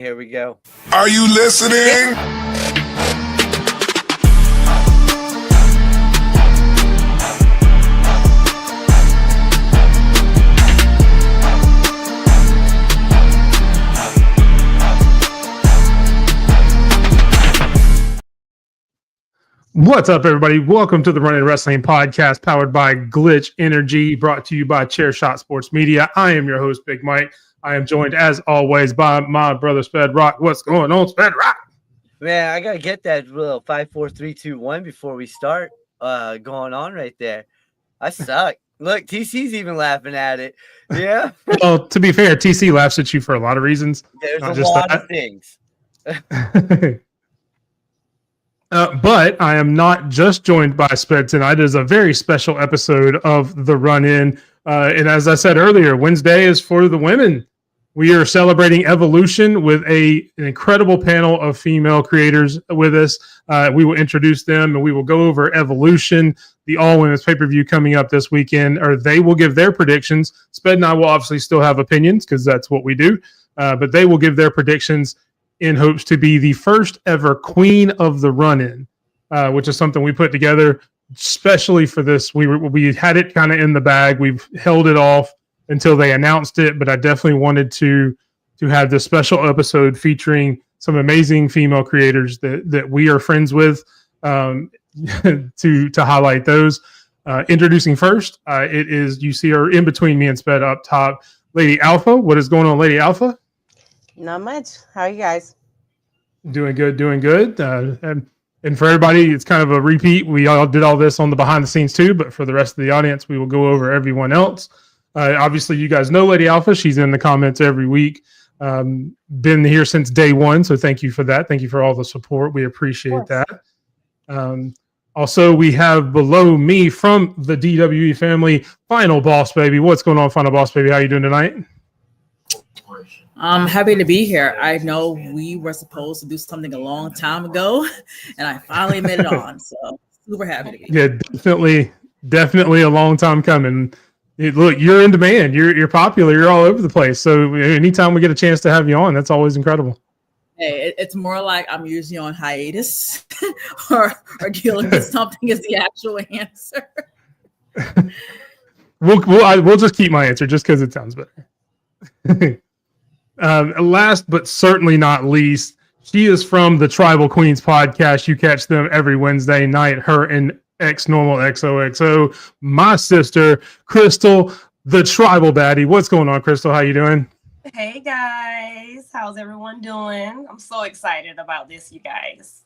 Here we go. Are you listening? What's up, everybody? Welcome to the Running Wrestling Podcast, powered by Glitch Energy, brought to you by Chairshot Sports Media. I am your host, Bigmike. I am joined, as always, by my brother, Sped Rock. What's going on, Sped Rock? Man, I got to get that little 5, 4, 3, 2, 1 before we start going on right there. I suck. Look, TC's even laughing at it. Yeah. Well, to be fair, TC laughs at you for a lot of reasons. There's a lot of things. But I am not just joined by Sped tonight. It is a very special episode of The Run-In. And as I said earlier, Wednesday is for the women. We are celebrating Evolution with an incredible panel of female creators with us. We will introduce them and we will go over Evolution, the all-women's pay-per-view coming up this weekend, or they will give their predictions. Sped and I will obviously still have opinions because that's what we do. But they will give their predictions in hopes to be the first ever Queen of the Run-In, which is something we put together especially for this. We had it kind of in the bag. We've held it off until they announced it, but I definitely wanted to have this special episode featuring some amazing female creators that we are friends with, to highlight those. Introducing first, it is, you see her in between me and Sped up top, Lady Alpha. What is going on, Lady Alpha? Not much. How are you guys? Doing good. And for everybody, it's kind of a repeat. We all did all this on the behind the scenes too, but for the rest of the audience, we will go over everyone else. Obviously, you guys know Lady Alpha. She's in the comments every week. Been here since day one, so thank you for that. Thank you for all the support. We appreciate that. Also, we have below me from the DWE family, Final Boss Baby. What's going on, Final Boss Baby? How you doing tonight? I'm happy to be here. I know we were supposed to do something a long time ago, and I finally made it on. So super happy to be here. Yeah, definitely a long time coming. Look, you're in demand. You're popular. You're all over the place. So anytime we get a chance to have you on, that's always incredible. Hey, it's more like I'm usually on hiatus or dealing with something is the actual answer. We'll just keep my answer just because it sounds better. Last but certainly not least, she is from the Tribal Queens podcast. You catch them every Wednesday night. Her and X-Normal XOXO, my sister, Crystal, the Tribal Baddie. What's going on, Crystal? How you doing? Hey guys, how's everyone doing? I'm so excited about this, you guys.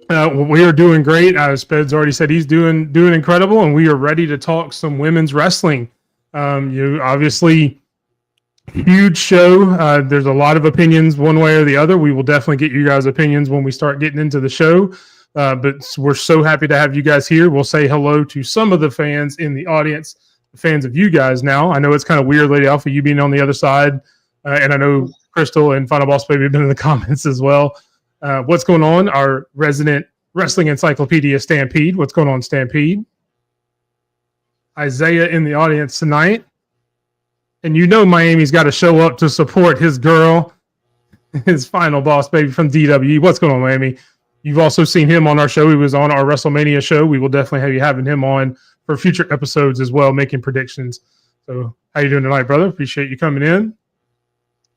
We are doing great. Sped's already said he's doing incredible, and we are ready to talk some women's wrestling. You obviously, huge show. There's a lot of opinions one way or the other. We will definitely get you guys' opinions when we start getting into the show. But we're so happy to have you guys here. We'll say hello to some of the fans in the audience, fans of you guys now. I know it's kind of weird, Lady Alpha, you being on the other side. And I know Crystal and Final Boss Baby have been in the comments as well. What's going on? Our resident wrestling encyclopedia, Stampede. What's going on, Stampede? Isaiah in the audience tonight. And you know Miami's got to show up to support his girl, his Final Boss Baby from DWE. What's going on, Miami? You've also seen him on our show. He was on our WrestleMania show. We will definitely having him on for future episodes as well, making predictions. So how you doing tonight, brother? Appreciate you coming in.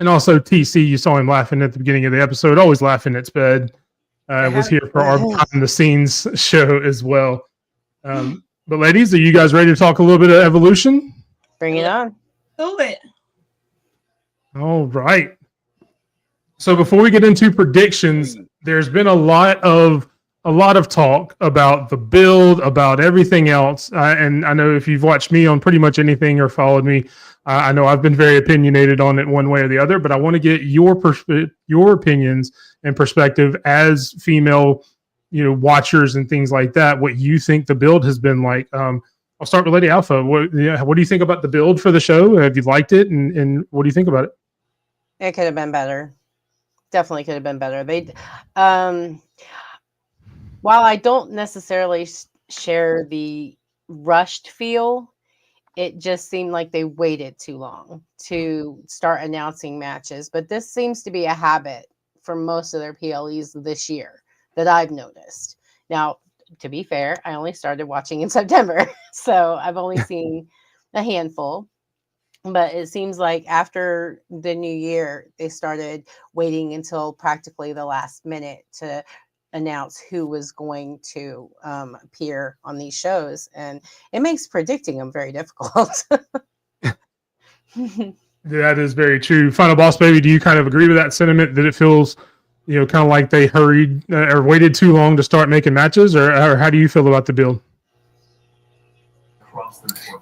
And also TC, you saw him laughing at the beginning of the episode, always laughing at Sped. Was here for our behind the scenes show as well. But ladies, are you guys ready to talk a little bit of Evolution? Bring it on. Do it. All right. So before we get into predictions, there's been a lot of talk about the build, about everything else. And I know if you've watched me on pretty much anything or followed me, I know I've been very opinionated on it one way or the other, but I want to get your opinions and perspective as female, watchers and things like that, what you think the build has been like. I'll start with Lady Alpha. What do you think about the build for the show? Have you liked it? And what do you think about it? It could have been better. Definitely could have been better. While I don't necessarily share the rushed feel, it just seemed like they waited too long to start announcing matches. But this seems to be a habit for most of their PLEs this year that I've noticed. Now, to be fair, I only started watching in September, so I've only seen a handful. But it seems like after the new year, they started waiting until practically the last minute to announce who was going to appear on these shows. And it makes predicting them very difficult. That is very true. Final Boss Baby, do you kind of agree with that sentiment that it feels, kind of like they hurried or waited too long to start making matches, or how do you feel about the build?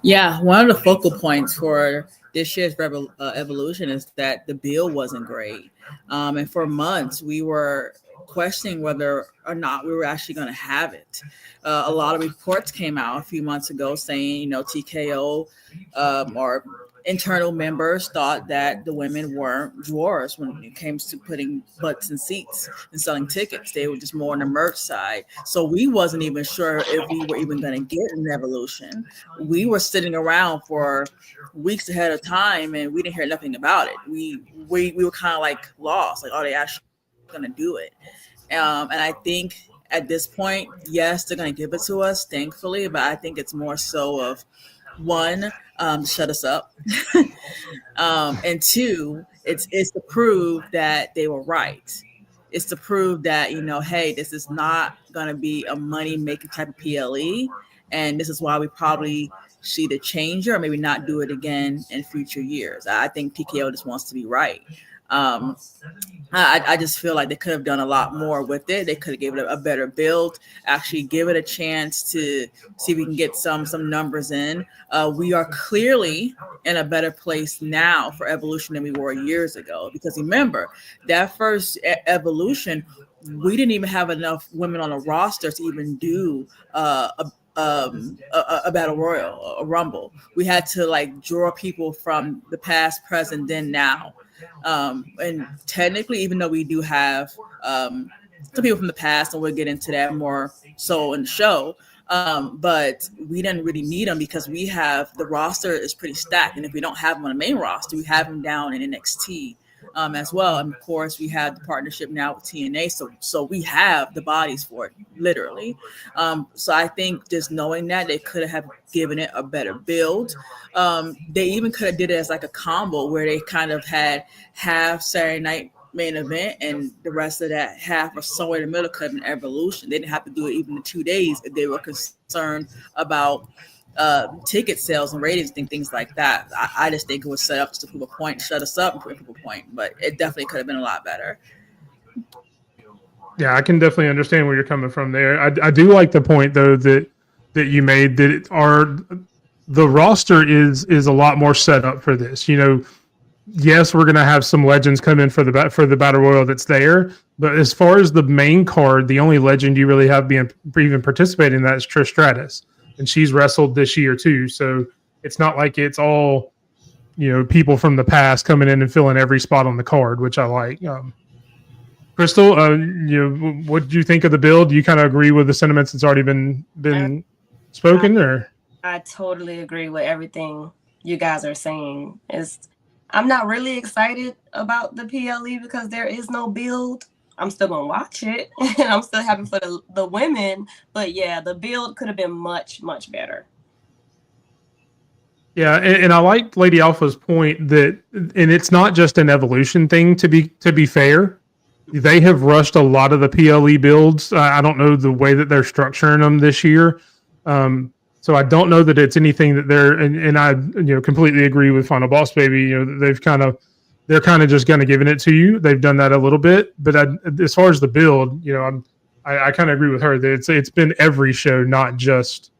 Yeah, one of the focal points for this year's Evolution is that the build wasn't great. And for months, we were questioning whether or not we were actually going to have it. A lot of reports came out a few months ago saying, TKO or internal members thought that the women weren't drawers when it came to putting butts in seats and selling tickets. They were just more on the merch side. So we wasn't even sure if we were even going to get an Evolution. We were sitting around for weeks ahead of time and we didn't hear nothing about it. We were kind of like lost, like, are they actually going to do it? And I think at this point, yes, they're going to give it to us, thankfully, but I think it's more so of one, shut us up. And two, it's to prove that they were right. It's to prove that, hey, this is not going to be a money-making type of PLE. And this is why we probably see the change or maybe not do it again in future years. I think TKO just wants to be right. I just feel like they could have done a lot more with it. They could have given it a better build, actually give it a chance to see if we can get some numbers in. We are clearly in a better place now for Evolution than we were years ago. Because remember, that first Evolution, we didn't even have enough women on the roster to even do a battle royal, a rumble. We had to draw people from the past, present, then, now. And technically, even though we do have some people from the past, and we'll get into that more so in the show, but we didn't really need them because we have the roster is pretty stacked. And if we don't have them on the main roster, we have them down in NXT as well. And of course, we have the partnership now with TNA. So we have the bodies for it, literally. So I think just knowing that, they could have given it a better build. They even could have did it as like a combo where they kind of had half Saturday night main event and the rest of that half or somewhere in the middle could have been Evolution. They didn't have to do it even in 2 days if they were concerned about ticket sales and ratings and things like that. I just think it was set up to prove a point, shut us up and prove a point, but it definitely could have been a lot better. Yeah, I can definitely understand where you're coming from there. I do like the point though that you made that the roster is a lot more set up for this. Yes, we're going to have some legends come in for the battle royal that's there, but as far as the main card, the only legend you really have even participating in that is Trish Stratus, and she's wrestled this year too. So it's not like it's all people from the past coming in and filling every spot on the card, which I like. Crystal, what do you think of the build? Do you kind of agree with the sentiments that's already been spoken, or? I totally agree with everything you guys are saying. I'm not really excited about the PLE because there is no build. I'm still gonna watch it, and I'm still happy for the women. But yeah, the build could have been much, much better. Yeah, and I like Lady Alpha's point that, and it's not just an Evolution thing. To be fair, they have rushed a lot of the PLE builds. I don't know the way that they're structuring them this year. So I don't know that it's anything that and I completely agree with Final Boss Baby. They're kind of just kind of giving it to you. They've done that a little bit, but as far as the build, I kind of agree with her that it's been every show, not just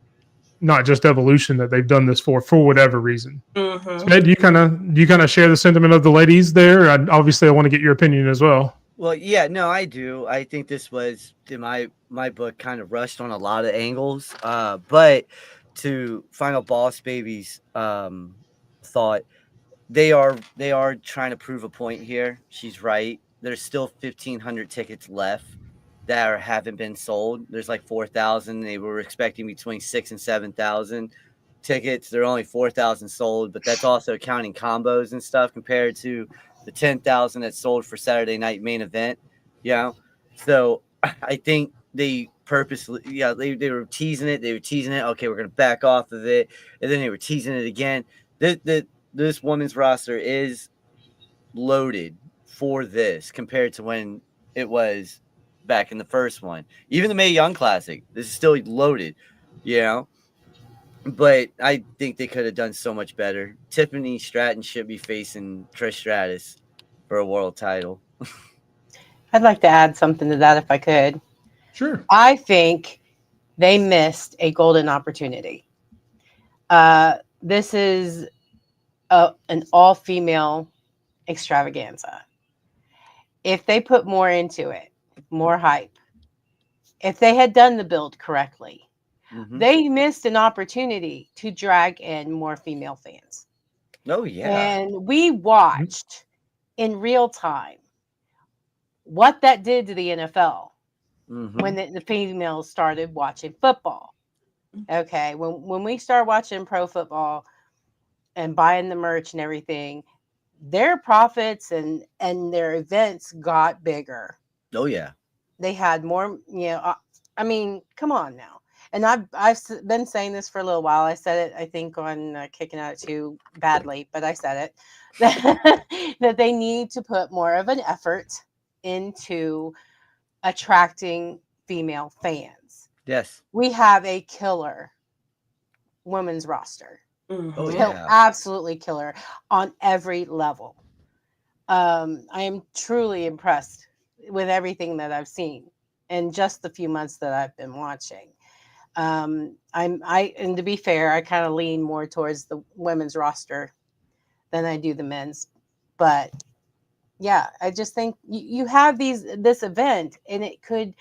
Evolution, that they've done this for whatever reason. Mm-hmm. Sped, do you kind of share the sentiment of the ladies there? Obviously, I want to get your opinion as well. Well, yeah, no, I do. I think this was, in my book, kind of rushed on a lot of angles. But to Final Boss Baby's thought, they are trying to prove a point here. She's right. There's still 1,500 tickets left that haven't been sold. There's like 4,000. They were expecting between 6,000 and 7,000. tickets. They're only 4,000 sold, but that's also counting combos and stuff compared to the 10,000 that sold for Saturday night main event. You know, so I think they purposely, they were teasing it. They were teasing it. Okay, we're gonna back off of it, and then they were teasing it again. This women's roster is loaded for this compared to when it was back in the first one. Even the Mae Young Classic, this is still loaded, you know. But I think they could have done so much better. Tiffany Stratton should be facing Trish Stratus for a world title. I'd like to add something to that if I could. Sure. I think they missed a golden opportunity. This is an all-female extravaganza. If they put more into it, more hype, if they had done the build correctly, they missed an opportunity to drag in more female fans. Oh, yeah. And we watched in real time what that did to the NFL when the females started watching football. Okay, when we started watching pro football and buying the merch and everything, their profits and their events got bigger. Oh, yeah. They had more, I mean, come on now. And I've been saying this for a little while. I said it, I think, on Kicking At It Too badly, but I said it, that they need to put more of an effort into attracting female fans. Yes. We have a killer women's roster. Oh, yeah. Absolutely killer on every level. I am truly impressed with everything that I've seen in just the few months that I've been watching. And to be fair, I kind of lean more towards the women's roster than I do the men's. But yeah, I just think you have this event, and it could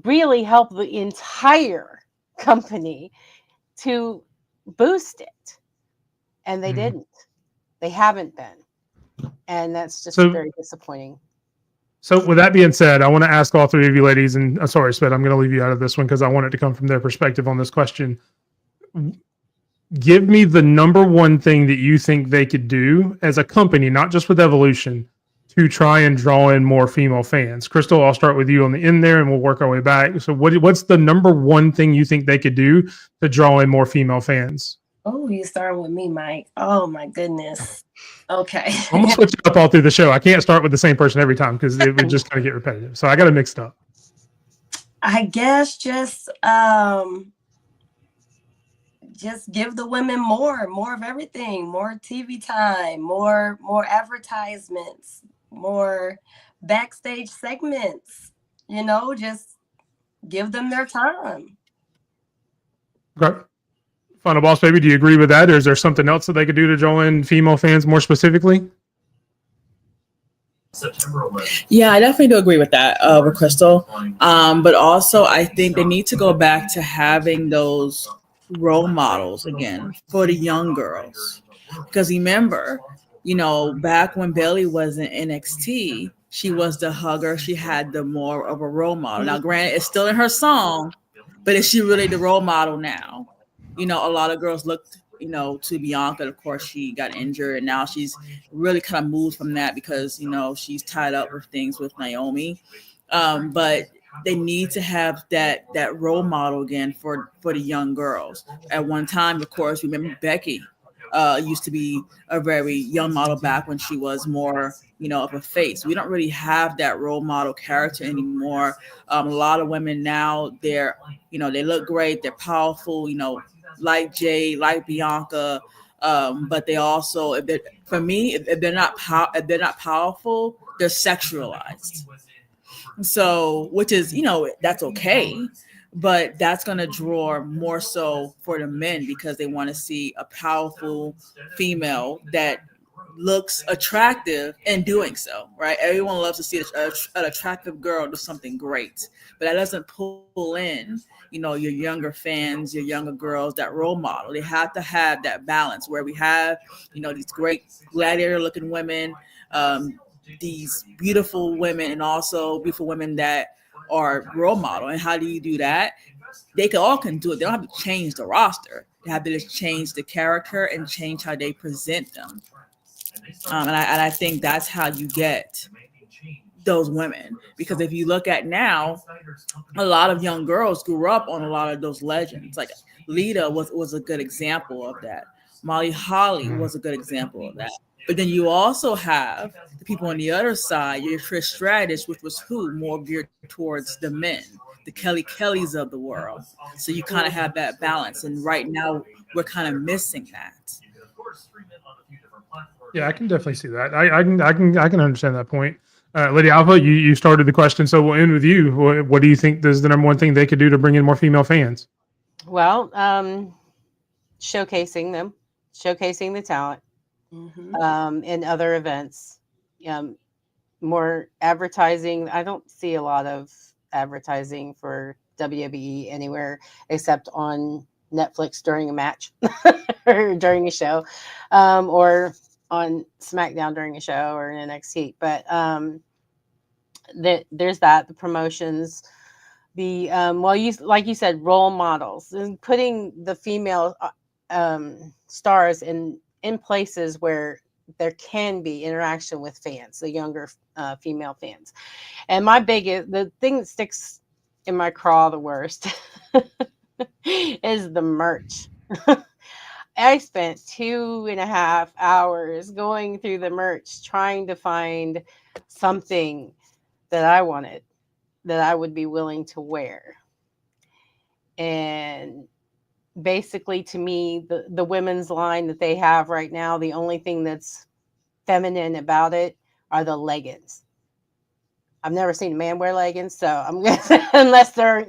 really help the entire company to boost it. And they didn't. They haven't been. And that's just very disappointing. So with that being said, I want to ask all three of you ladies, and sorry, Sped, I'm going to leave you out of this one because I want it to come from their perspective on this question. Give me the number one thing that you think they could do as a company, not just with Evolution, to try and draw in more female fans. Crystal, I'll start with you on the end there, and we'll work our way back. So what's the number one thing you think they could do to draw in more female fans? Oh, you starting with me, Mike. Oh, my goodness. Okay. I'm going to switch it up all through the show. I can't start with the same person every time because it would just kind of get repetitive. So I got to mix it up. I guess just give the women more of everything, more TV time, more advertisements, more backstage segments, just give them their time. Okay. Final Boss Baby, do you agree with that? Or is there something else that they could do to draw in female fans more specifically? Yeah, I definitely do agree with that, with Crystal. But also, I think they need to go back to having those role models again for the young girls. Because remember, back when Bayley was in NXT, she was the hugger. She had the more of a role model. Now, granted, it's still in her song, but is she really the role model now? A lot of girls looked, to Bianca. Of course, she got injured, and now she's really kind of moved from that because, she's tied up with things with Naomi. But they need to have that role model again for the young girls. At one time, of course, remember Becky used to be a very young model back when she was more, of a face. We don't really have that role model character anymore. A lot of women now, they're, they look great, they're powerful, like Jade, like Bianca, but they also, if they're not powerful, they're sexualized. So, which is, that's okay, but that's going to draw more so for the men because they want to see a powerful female that looks attractive in doing so, right? Everyone loves to see an attractive girl do something great, but that doesn't pull in, your younger fans, your younger girls, that role model. They have to have that balance where we have, these great gladiator-looking women, these beautiful women, and also beautiful women that are role model. And how do you do that? They all can do it. They don't have to change the roster. They have to just change the character and change how they present them. And I think that's how you get those women. Because if you look at now, a lot of young girls grew up on a lot of those legends. Like Lita was a good example of that. Molly Holly was a good example of that. But then you also have the people on the other side, your Trish Stratus, which was who more geared towards the men, the Kelly Kellys of the world. So you kind of have that balance. And right now we're kind of missing that. Yeah, I can definitely see that. I can understand that point. Lady Alpha, you started the question, so we'll end with you. What do you think is the number one thing they could do to bring in more female fans? Well, showcasing them, showcasing the talent, in other events, more advertising. I don't see a lot of advertising for WWE anywhere except on Netflix during a match or during a show, or on SmackDown during a show or in NXT. But there's that, the promotions, the like you said, role models, and putting the female stars in places where there can be interaction with fans, the younger female fans. And the thing that sticks in my craw the worst is the merch. I spent 2.5 hours going through the merch trying to find something that I wanted, that I would be willing to wear. And basically, to me, the women's line that they have right now, the only thing that's feminine about it are the leggings. I've never seen a man wear leggings, so I'm gonna unless they're,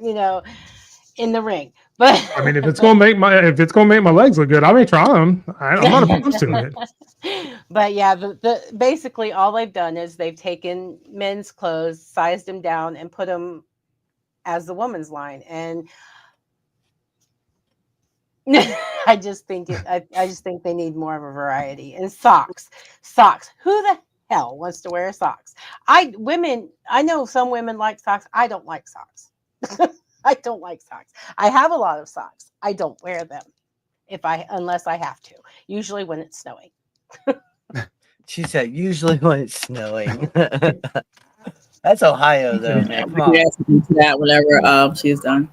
in the ring. But I mean, if it's gonna make my legs look good, I may try them. I'm not opposed to it. But yeah, the basically all they've done is they've taken men's clothes, sized them down, and put them as the woman's line. And I just think they need more of a variety. And socks. Who the hell wants to wear socks? I know some women like socks. I don't like socks. I don't like socks. I have a lot of socks. I don't wear them unless I have to. Usually when it's snowing. She said, usually when it's snowing. That's Ohio, though, man. Come on. That whenever she's done.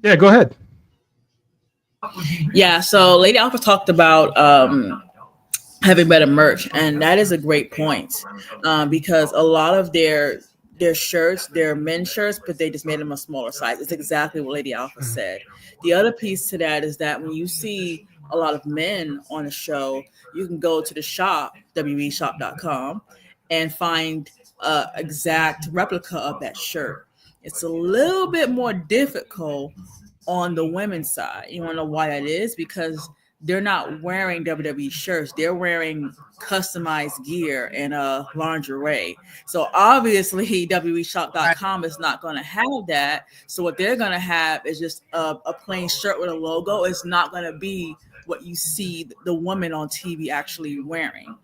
Yeah, go ahead. Yeah, so Lady Alpha talked about having better merch, and that is a great point, because a lot of their shirts, they're men's shirts, but they just made them a smaller size. It's exactly what Lady Alpha said. The other piece to that is that when you see a lot of men on a show, you can go to the shop, WWEshop.com, and find an exact replica of that shirt. It's a little bit more difficult on the women's side. You want to know why that is? Because they're not wearing WWE shirts. They're wearing customized gear and lingerie. So obviously WWEshop.com is not going to have that. So what they're going to have is just a plain shirt with a logo. It's not going to be what you see the woman on TV actually wearing.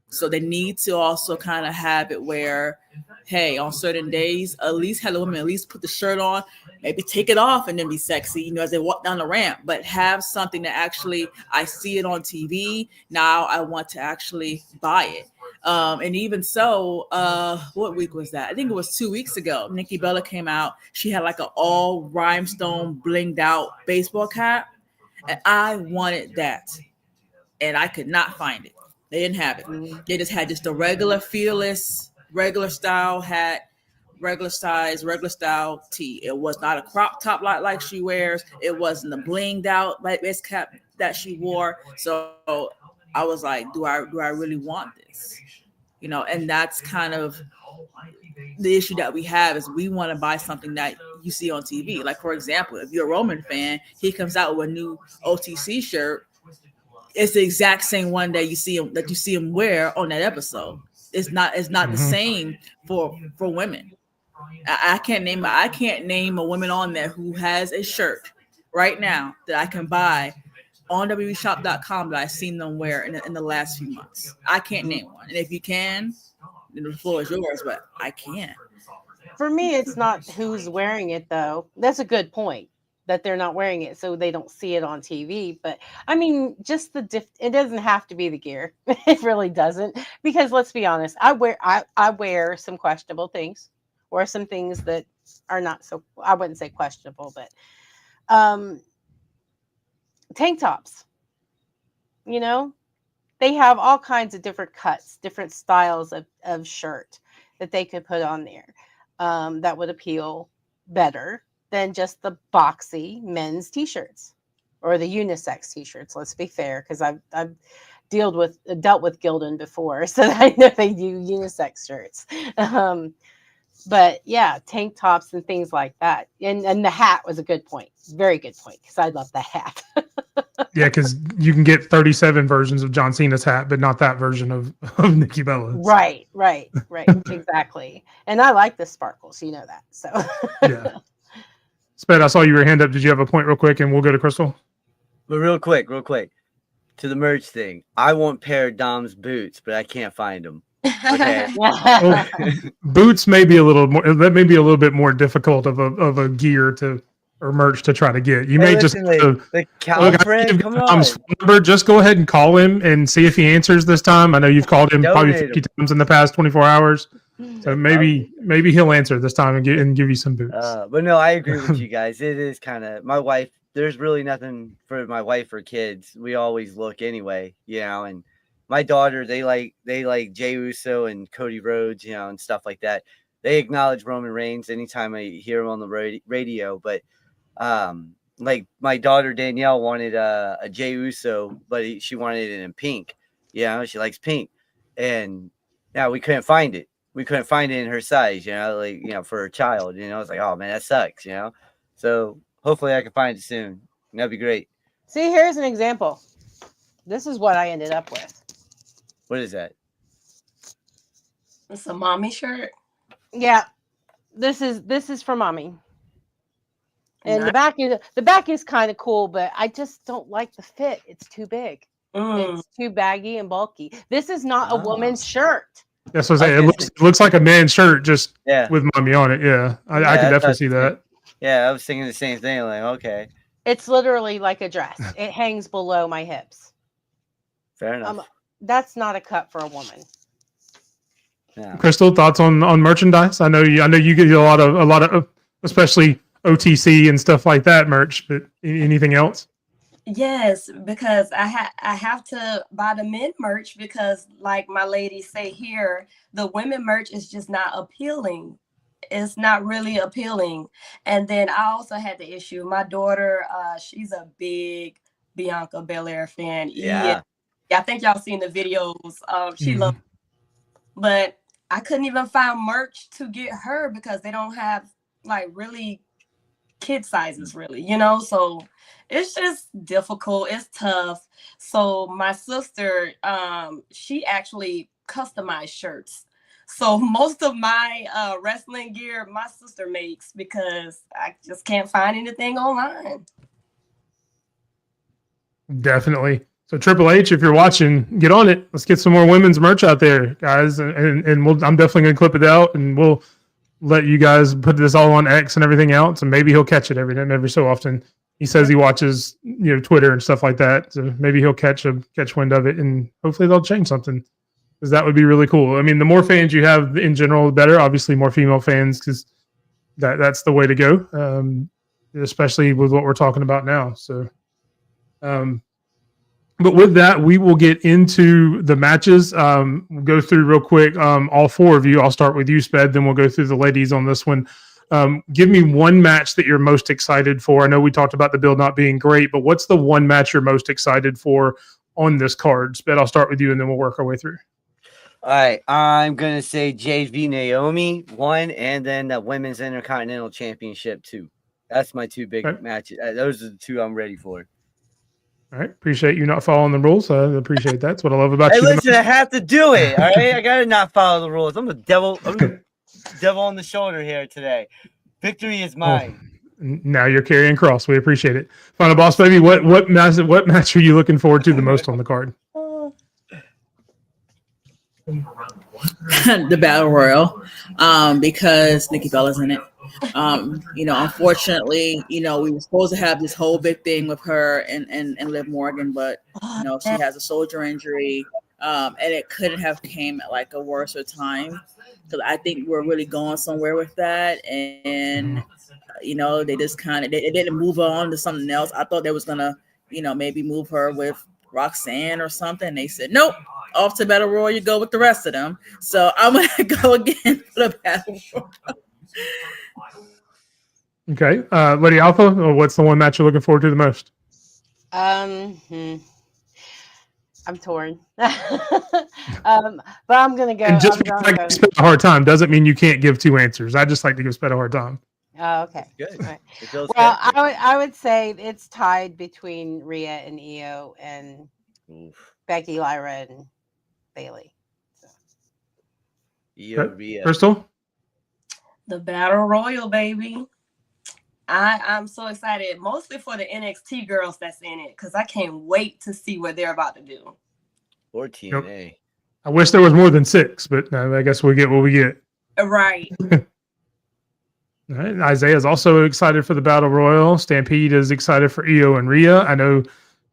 So they need to also kind of have it where, hey, on certain days, at least have the women at least put the shirt on, maybe take it off and then be sexy, as they walk down the ramp, but have something that actually, I see it on TV. Now I want to actually buy it. And even so, what week was that? I think it was 2 weeks ago. Nikki Bella came out. She had like an all rhinestone blinged out baseball cap. And I wanted that. And I could not find it. They didn't have it. They just had just a regular fearless, regular style hat, regular size, regular style tee. It was not a crop top like she wears. It wasn't a blinged out like base cap that she wore. So I was like, do I really want this? And that's kind of the issue that we have, is we want to buy something that you see on TV. Like, for example, if you're a Roman fan, he comes out with a new OTC shirt. It's the exact same one that you see him wear on that episode. It's not the same for women. I can't name a woman on there who has a shirt right now that I can buy on WWEshop.com that I've seen them wear in the last few months. I can't name one. And if you can, then the floor is yours, but I can't. For me, it's not who's wearing it, though. That's a good point that they're not wearing it so they don't see it on TV. But I mean, just it doesn't have to be the gear. It really doesn't. Because let's be honest, I wear some questionable things or some things that are not so, I wouldn't say questionable, but tank tops, you know, they have all kinds of different cuts, different styles of shirt that they could put on there. That would appeal better than just the boxy men's t-shirts or the unisex t-shirts. Let's be fair, because I've dealt with Gildan before, so I know they do unisex shirts. But yeah, tank tops and things like that. And the hat was a good point, very good point, because I love the hat. Yeah, because you can get 37 versions of John Cena's hat, but not that version of Nikki Bella's. Right, exactly. And I like the sparkles, you know that. So yeah. Sped, I saw your hand up. Did you have a point real quick, and we'll go to Crystal? But real quick, to the merch thing. I want a pair of Dom's boots, but I can't find them. Okay. Boots may be a little more. That may be a little bit more difficult of a gear to or merch to try to get. You may listen, just the Calfred. Come on. Tom's number. Just go ahead and call him and see if he answers this time. I know you've called him probably 50 times in the past 24 hours. So maybe he'll answer this time and give you some boots. But no, I agree with you guys. It is kind of my wife. There's really nothing for my wife or kids. We always look anyway, you know. And my daughter, they like Jey Uso and Cody Rhodes, you know, and stuff like that. They acknowledge Roman Reigns anytime I hear him on the radio. But like my daughter Danielle wanted a Jey Uso, but she wanted it in pink. You know, she likes pink, and now we couldn't find it. We couldn't find it in her size, you know, like, you know, for her child, you know. It's like, oh man, that sucks, you know. So hopefully I can find it soon. That'd be great. See, here's an example. This is what I ended up with. What is that? It's a mommy shirt. Yeah, this is for mommy. And the back is kind of cool, but I just don't like the fit. It's too big. It's too baggy and bulky. This is not a woman's shirt. That's what I'm saying. It looks like a man's shirt, just with mommy on it. Yeah, I can definitely see that. Yeah, I was thinking the same thing. Like, okay, it's literally like a dress. It hangs below my hips. Fair enough. That's not a cut for a woman. Yeah. Crystal, thoughts on merchandise? I know you get a lot of especially OTC and stuff like that merch. But anything else? Yes, because I have to buy the men merch because, like my ladies say here, the women merch is just not appealing. It's not really appealing. And then I also had the issue. My daughter, she's a big Bianca Belair fan. Yeah, I think y'all seen the videos. She loves, but I couldn't even find merch to get her because they don't have like really kid sizes, really, you know. So it's just difficult. It's tough. So my sister, she actually customized shirts. So most of my wrestling gear, my sister makes because I just can't find anything online. Definitely. So Triple H, if you're watching, get on it. Let's get some more women's merch out there, guys. And I'm definitely going to clip it out, and we'll let you guys put this all on X and everything else, and maybe he'll catch it every so often. He says he watches, you know, Twitter and stuff like that, so maybe he'll catch wind of it, and hopefully they'll change something, because that would be really cool. I mean, the more fans you have in general, the better. Obviously, more female fans, because that's the way to go, especially with what we're talking about now. So, but with that, we will get into the matches. We'll go through real quick. All four of you. I'll start with you, Sped. Then we'll go through the ladies on this one. Give me one match that you're most excited for. I know we talked about the build not being great, but what's the one match you're most excited for on this card? Sped, I'll start with you, and then we'll work our way through. All right. I'm going to say Jade v. Naomi, 1, and then the Women's Intercontinental Championship, 2. That's my two big matches. Those are the two I'm ready for. All right. Appreciate you not following the rules. I appreciate that. That's what I love about you. Hey, listen, I have to do it. All right. I got to not follow the rules. I'm the devil on the shoulder here today. Victory is mine. Now you're carrying cross. We appreciate it. Final boss, baby. What match are you looking forward to the most on the card? the Battle Royal, because Nikki Bella's in it. Unfortunately, we were supposed to have this whole big thing with her and Liv Morgan, but she has a shoulder injury, and it couldn't have came at like a worse time, because I think we're really going somewhere with that, and they just they didn't move on to something else. I thought they was gonna maybe move her with Roxanne or something. They said nope. Off to Battle Royal, you go with the rest of them. So I'm gonna go again for the Battle Royal. Okay, Lady Alpha, what's the one match you're looking forward to the most? I'm torn, but I'm gonna go. And just because I give Sped a hard time doesn't mean you can't give two answers. I just like to give Sped a hard time. Oh, okay. Good. Right. Well, I would say it's tied between Rhea and Io and Becky, Lyra, and Bailey. So. Io, Rhea. Crystal? The Battle Royal, baby. I'm so excited, mostly for the NXT girls that's in it, because I can't wait to see what they're about to do. Or TNA. Yep. I wish there was more than 6, but I guess we get what we get. Right. All right. Isaiah's also excited for the Battle Royal. Stampede is excited for Io and Rhea. I know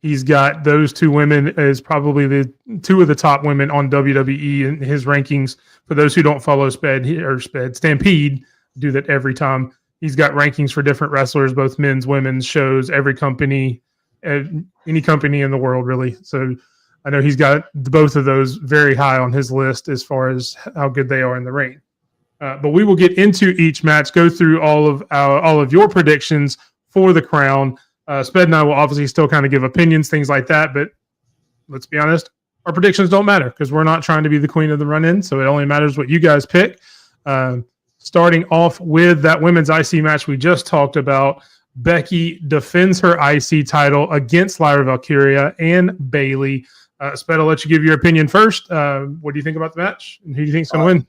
he's got those two women as probably the two of the top women on WWE in his rankings. For those who don't follow Stampede, do that every time. He's got rankings for different wrestlers, both men's, women's shows, every company, any company in the world, really. So I know he's got both of those very high on his list as far as how good they are in the ring. But we will get into each match, go through all of your predictions for the crown. Sped and I will obviously still kind of give opinions, things like that. But let's be honest, our predictions don't matter because we're not trying to be the queen of the run-in. So it only matters what you guys pick. Starting off with that women's IC match we just talked about, Becky defends her IC title against Lyra Valkyria and Bailey. Sped, I'll let you give your opinion first. What do you think about the match? And who do you think is going to win?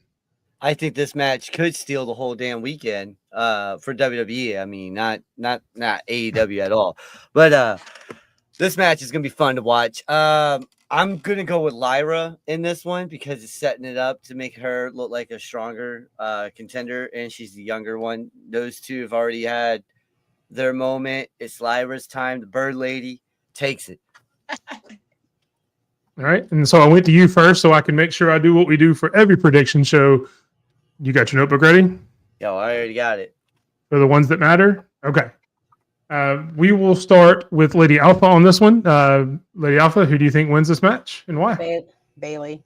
I think this match could steal the whole damn weekend for WWE. I mean, not AEW at all. But this match is going to be fun to watch. I'm going to go with Lyra in this one because it's setting it up to make her look like a stronger contender, and she's the younger one. Those two have already had their moment. It's Lyra's time. The Bird Lady takes it. All right. And so I went to you first so I can make sure I do what we do for every prediction show. You got your notebook ready? Yo, I already got it. For the ones that matter? Okay. We will start with Lady Alpha on this one. Lady Alpha, who do you think wins this match and why? Bailey.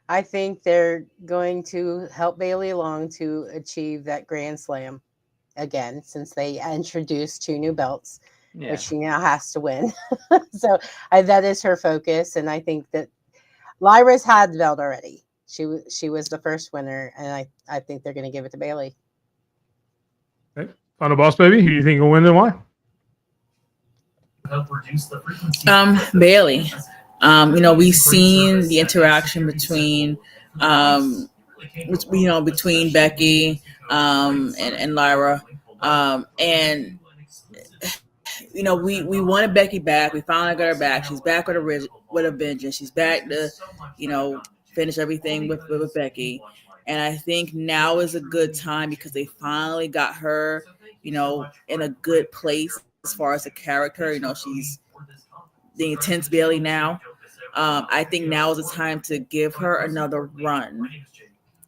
I think they're going to help Bailey along to achieve that Grand Slam again, since they introduced 2 new belts, which she now has to win. So that is her focus. And I think that Lyra's had the belt already. She was the first winner, and I think they're going to give it to Bailey. Okay. Final boss, baby. Who do you think will win and why? Bailey. We've seen the interaction between between Becky and Lyra, and we wanted Becky back. We finally got her back. She's back with a vengeance. She's back to finish everything with Becky, and I think now is a good time because they finally got her in a good place as far as the character. She's the intense Bailey now. I think now is the time to give her another run.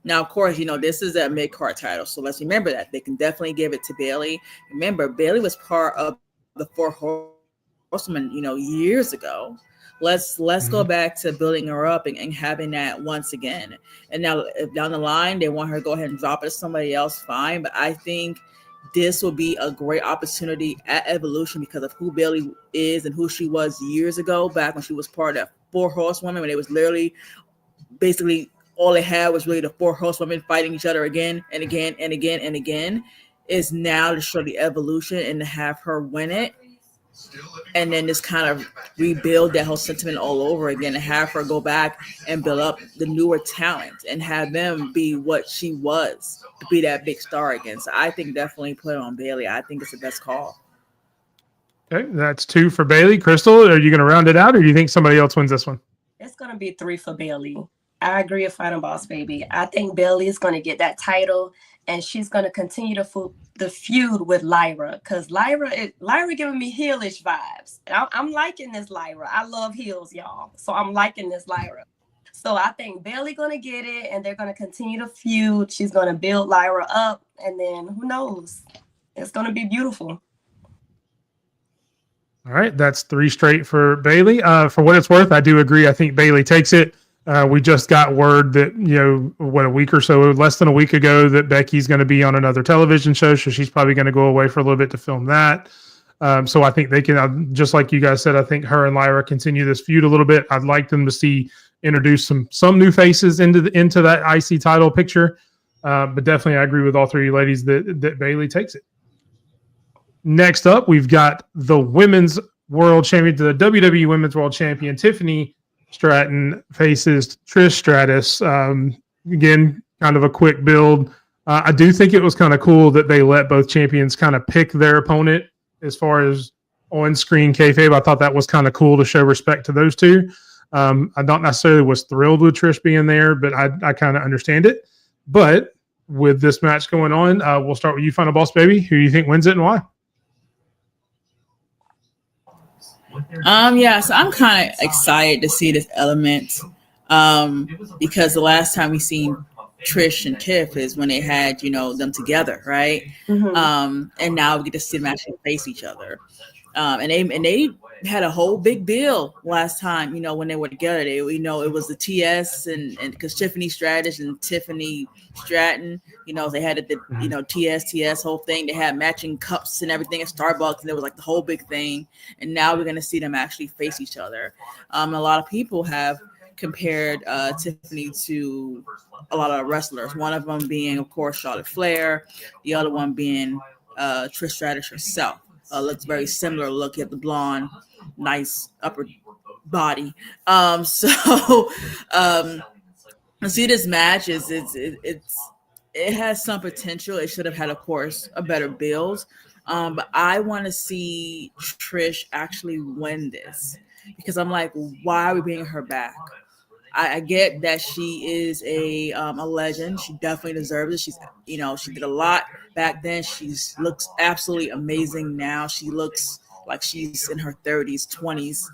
Now, of course, this is a mid-card title, so let's remember that they can definitely give it to Bailey. Remember, Bailey was part of the 4 Horsemen, years ago. Let's go back to building her up and having that once again. And now, if down the line they want her to go ahead and drop it to somebody else, fine. But I think this will be a great opportunity at Evolution because of who Bailey is and who she was years ago, back when she was part of that 4 Horsewomen, when it was literally basically all they had was really the 4 Horsewomen fighting each other again and again and again and again. Is now to show the Evolution and to have her win it. And then just kind of rebuild that whole sentiment all over again and have her go back and build up the newer talent and have them be what she was to be that big star again. So I think definitely put it on Bailey. I think it's the best call. Okay, that's 2 for Bailey. Crystal, are you going to round it out or do you think somebody else wins this one? It's going to be 3 for Bailey. I agree with Final Boss Baby. I think Bailey is going to get that title, and she's going to continue the feud with Lyra, because Lyra giving me heelish vibes. I'm liking this Lyra. I love heels, y'all. So I'm liking this Lyra. So I think Bailey going to get it, and they're going to continue to feud. She's going to build Lyra up, and then who knows? It's going to be beautiful. All right, that's 3 straight for Bailey. For what it's worth, I do agree. I think Bailey takes it. We just got word that, a week or so, less than a week ago, that Becky's going to be on another television show. So she's probably going to go away for a little bit to film that. So I think they can, just like you guys said, I think her and Lyra continue this feud a little bit. I'd like them to introduce some new faces into that IC title picture. But definitely I agree with all 3 ladies that Bailey takes it. Next up, we've got the Women's World Champion, the WWE Women's World Champion, Tiffany Stratton faces Trish Stratus. Again, kind of a quick build. I do think it was kind of cool that they let both champions kind of pick their opponent as far as on-screen kayfabe. I thought that was kind of cool to show respect to those two. I don't necessarily was thrilled with Trish being there, but I kind of understand it. But with this match going on, we'll start with you, Final Boss Baby. Who do you think wins it and why? So I'm kind of excited to see this element because the last time we seen Trish and Tiff is when they had them together, right? Mm-hmm. And now we get to see them actually face each other, and they had a whole big bill last time, when they were together. It was the TS and because Tiffany Stratus and Tiffany Stratton, they had the TS whole thing. They had matching cups and everything at Starbucks, and it was like the whole big thing. And now we're gonna see them actually face each other. A lot of people have compared Tiffany to a lot of wrestlers. One of them being, of course, Charlotte Flair. The other one being Trish Stratus herself. Looks very similar. Look at the blonde, nice upper body. See, this match it has some potential. It should have had, of course, a better build. But I want to see Trish actually win this because I'm like, why are we bringing her back? I get that she is a legend. She definitely deserves it. She's, she did a lot back then. She looks absolutely amazing now. She looks like she's in her 30s, 20s.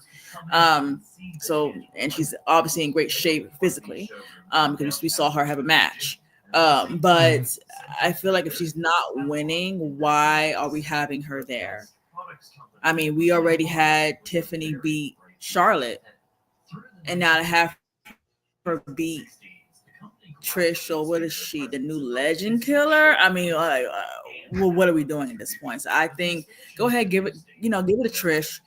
And she's obviously in great shape physically because we saw her have a match. But I feel like if she's not winning, why are we having her there? I mean, we already had Tiffany beat Charlotte, and now to have her beat Trish, or what is she, the new legend killer? I mean, well, what are we doing at this point? So I think go ahead, give it a Trish.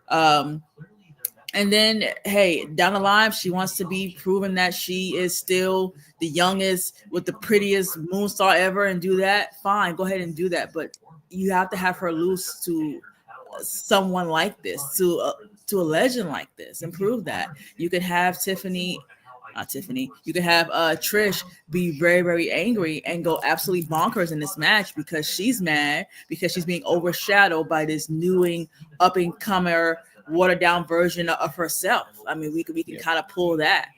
And then, hey, down the line, she wants to be proven that she is still the youngest with the prettiest moonstar ever and do that. Fine, go ahead and do that. But you have to have her lose to someone like this, to a legend like this, and prove that. You could have you could have Trish be very, very angry and go absolutely bonkers in this match because she's mad because she's being overshadowed by this new up-and-comer, watered down version of herself. I mean, we can kind of pull that.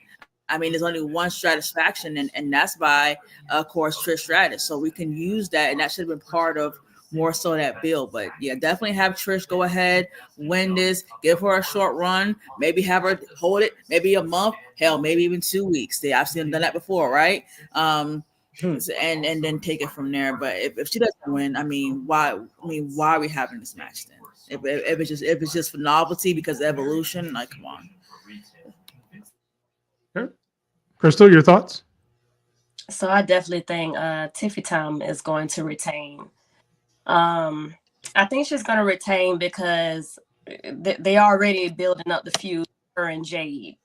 I mean, there's only one Stratusfaction, and that's by, of course, Trish Stratus. So we can use that, and that should have been part of more so that build. But yeah, definitely have Trish go ahead, win this, give her a short run, maybe have her hold it, maybe a month, hell, maybe even 2 weeks. I've seen them done that before, right? And then take it from there. But if she doesn't win, why are we having this match then? If it's just for novelty because of Evolution, like, come on. Okay. Crystal, your thoughts? So I definitely think Tiffy Tom is going to retain. I think she's going to retain because they already building up the feud, her and Jade.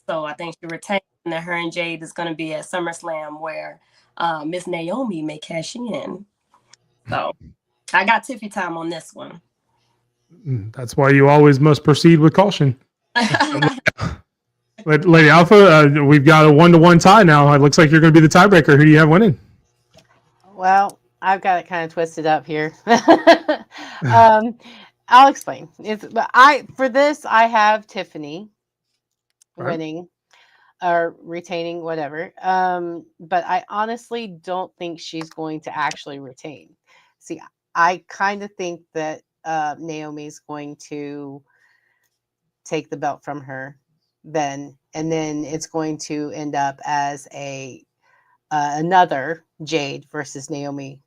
So I think she retains, and her and Jade is going to be at SummerSlam where Miss Naomi may cash in. So I got Tiffy Tom on this one. That's why you always must proceed with caution. Lady Alpha, we've got a 1-1 tie now. It looks like you're going to be the tiebreaker. Who do you have winning? Well, I've got it kind of twisted up here. I'll explain. I have Tiffany winning. or retaining, whatever. But I honestly don't think she's going to actually retain. See, I kind of think that Naomi's going to take the belt from her then, and then it's going to end up as a another Jade versus Naomi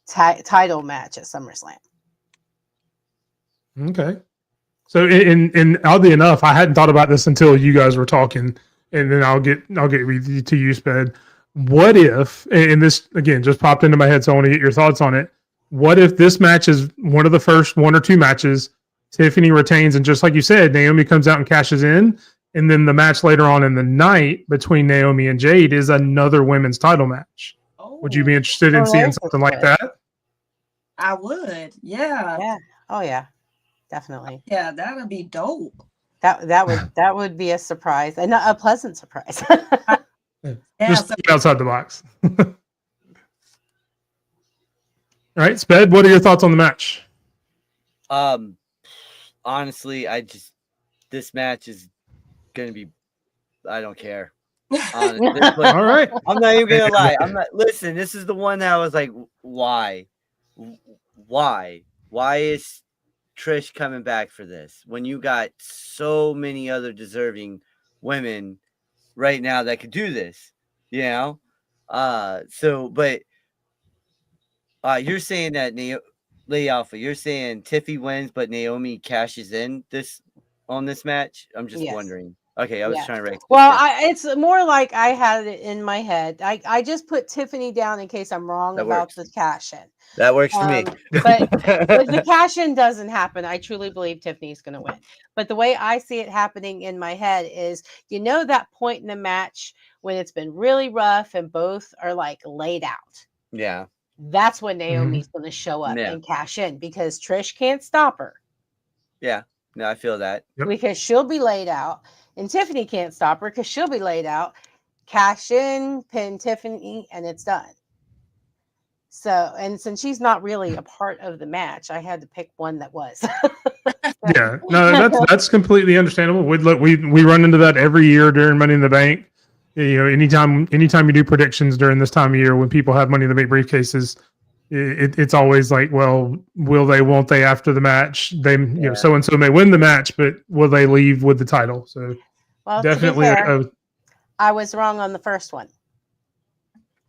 title match at SummerSlam. Okay. So in oddly enough, I hadn't thought about this until you guys were talking, and then I'll get to you, Sped. What if, and this again just popped into my head, so I want to get your thoughts on it. What if this match is one of the first one or two matches Tiffany retains, and just like you said, Naomi comes out and cashes in, and then the match later on in the night between Naomi and Jade is another women's title match? Oh, Would you be interested in seeing something like that? I would. Yeah. Yeah. Oh yeah. Definitely. Yeah, that would be dope. That would be a surprise, and a pleasant surprise. Yeah, Just so- outside the box. All right, Sped, what are your thoughts on the match? Honestly, this match is gonna be. I don't care. All right. I'm not even gonna lie. Listen, this is the one that I was like, why is Trish coming back for this when you got so many other deserving women right now that could do this, you know? But you're saying that Lady Alpha, you're saying Tiffy wins, but Naomi cashes in on this match? I'm just wondering. Okay, I was trying to write. Well, it's more like I had it in my head. I just put Tiffany down in case I'm wrong about the cash in. That works for me. But if the cash in doesn't happen, I truly believe Tiffany's going to win. But the way I see it happening in my head is, that point in the match when it's been really rough and both are like laid out. Yeah. That's when Naomi's going to show up and cash in because Trish can't stop her. Yeah. No, I feel that. Because she'll be laid out. And Tiffany can't stop her because she'll be laid out. Cash in, pin Tiffany, and it's done. So, and since she's not really a part of the match, I had to pick one that was. Yeah, no, that's completely understandable. We run into that every year during Money in the Bank. Anytime you do predictions during this time of year when people have Money in the Bank briefcases, it's always like, well, will they, won't they after the match? They, so and so may win the match, but will they leave with the title? So, definitely. I was wrong on the first one.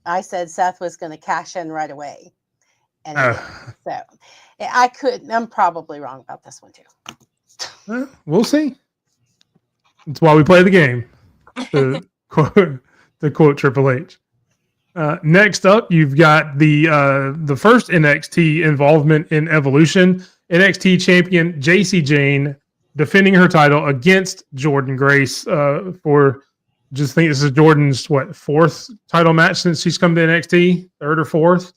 I said Seth was going to cash in right away, and so I'm probably wrong about this one too. We'll see. That's why we play the game. To quote Triple H. Next up, you've got the first NXT involvement in Evolution. NXT champion JC Jane defending her title against Jordynne Grace for. Just think this is Jordan's fourth title match since she's come to NXT, third or fourth.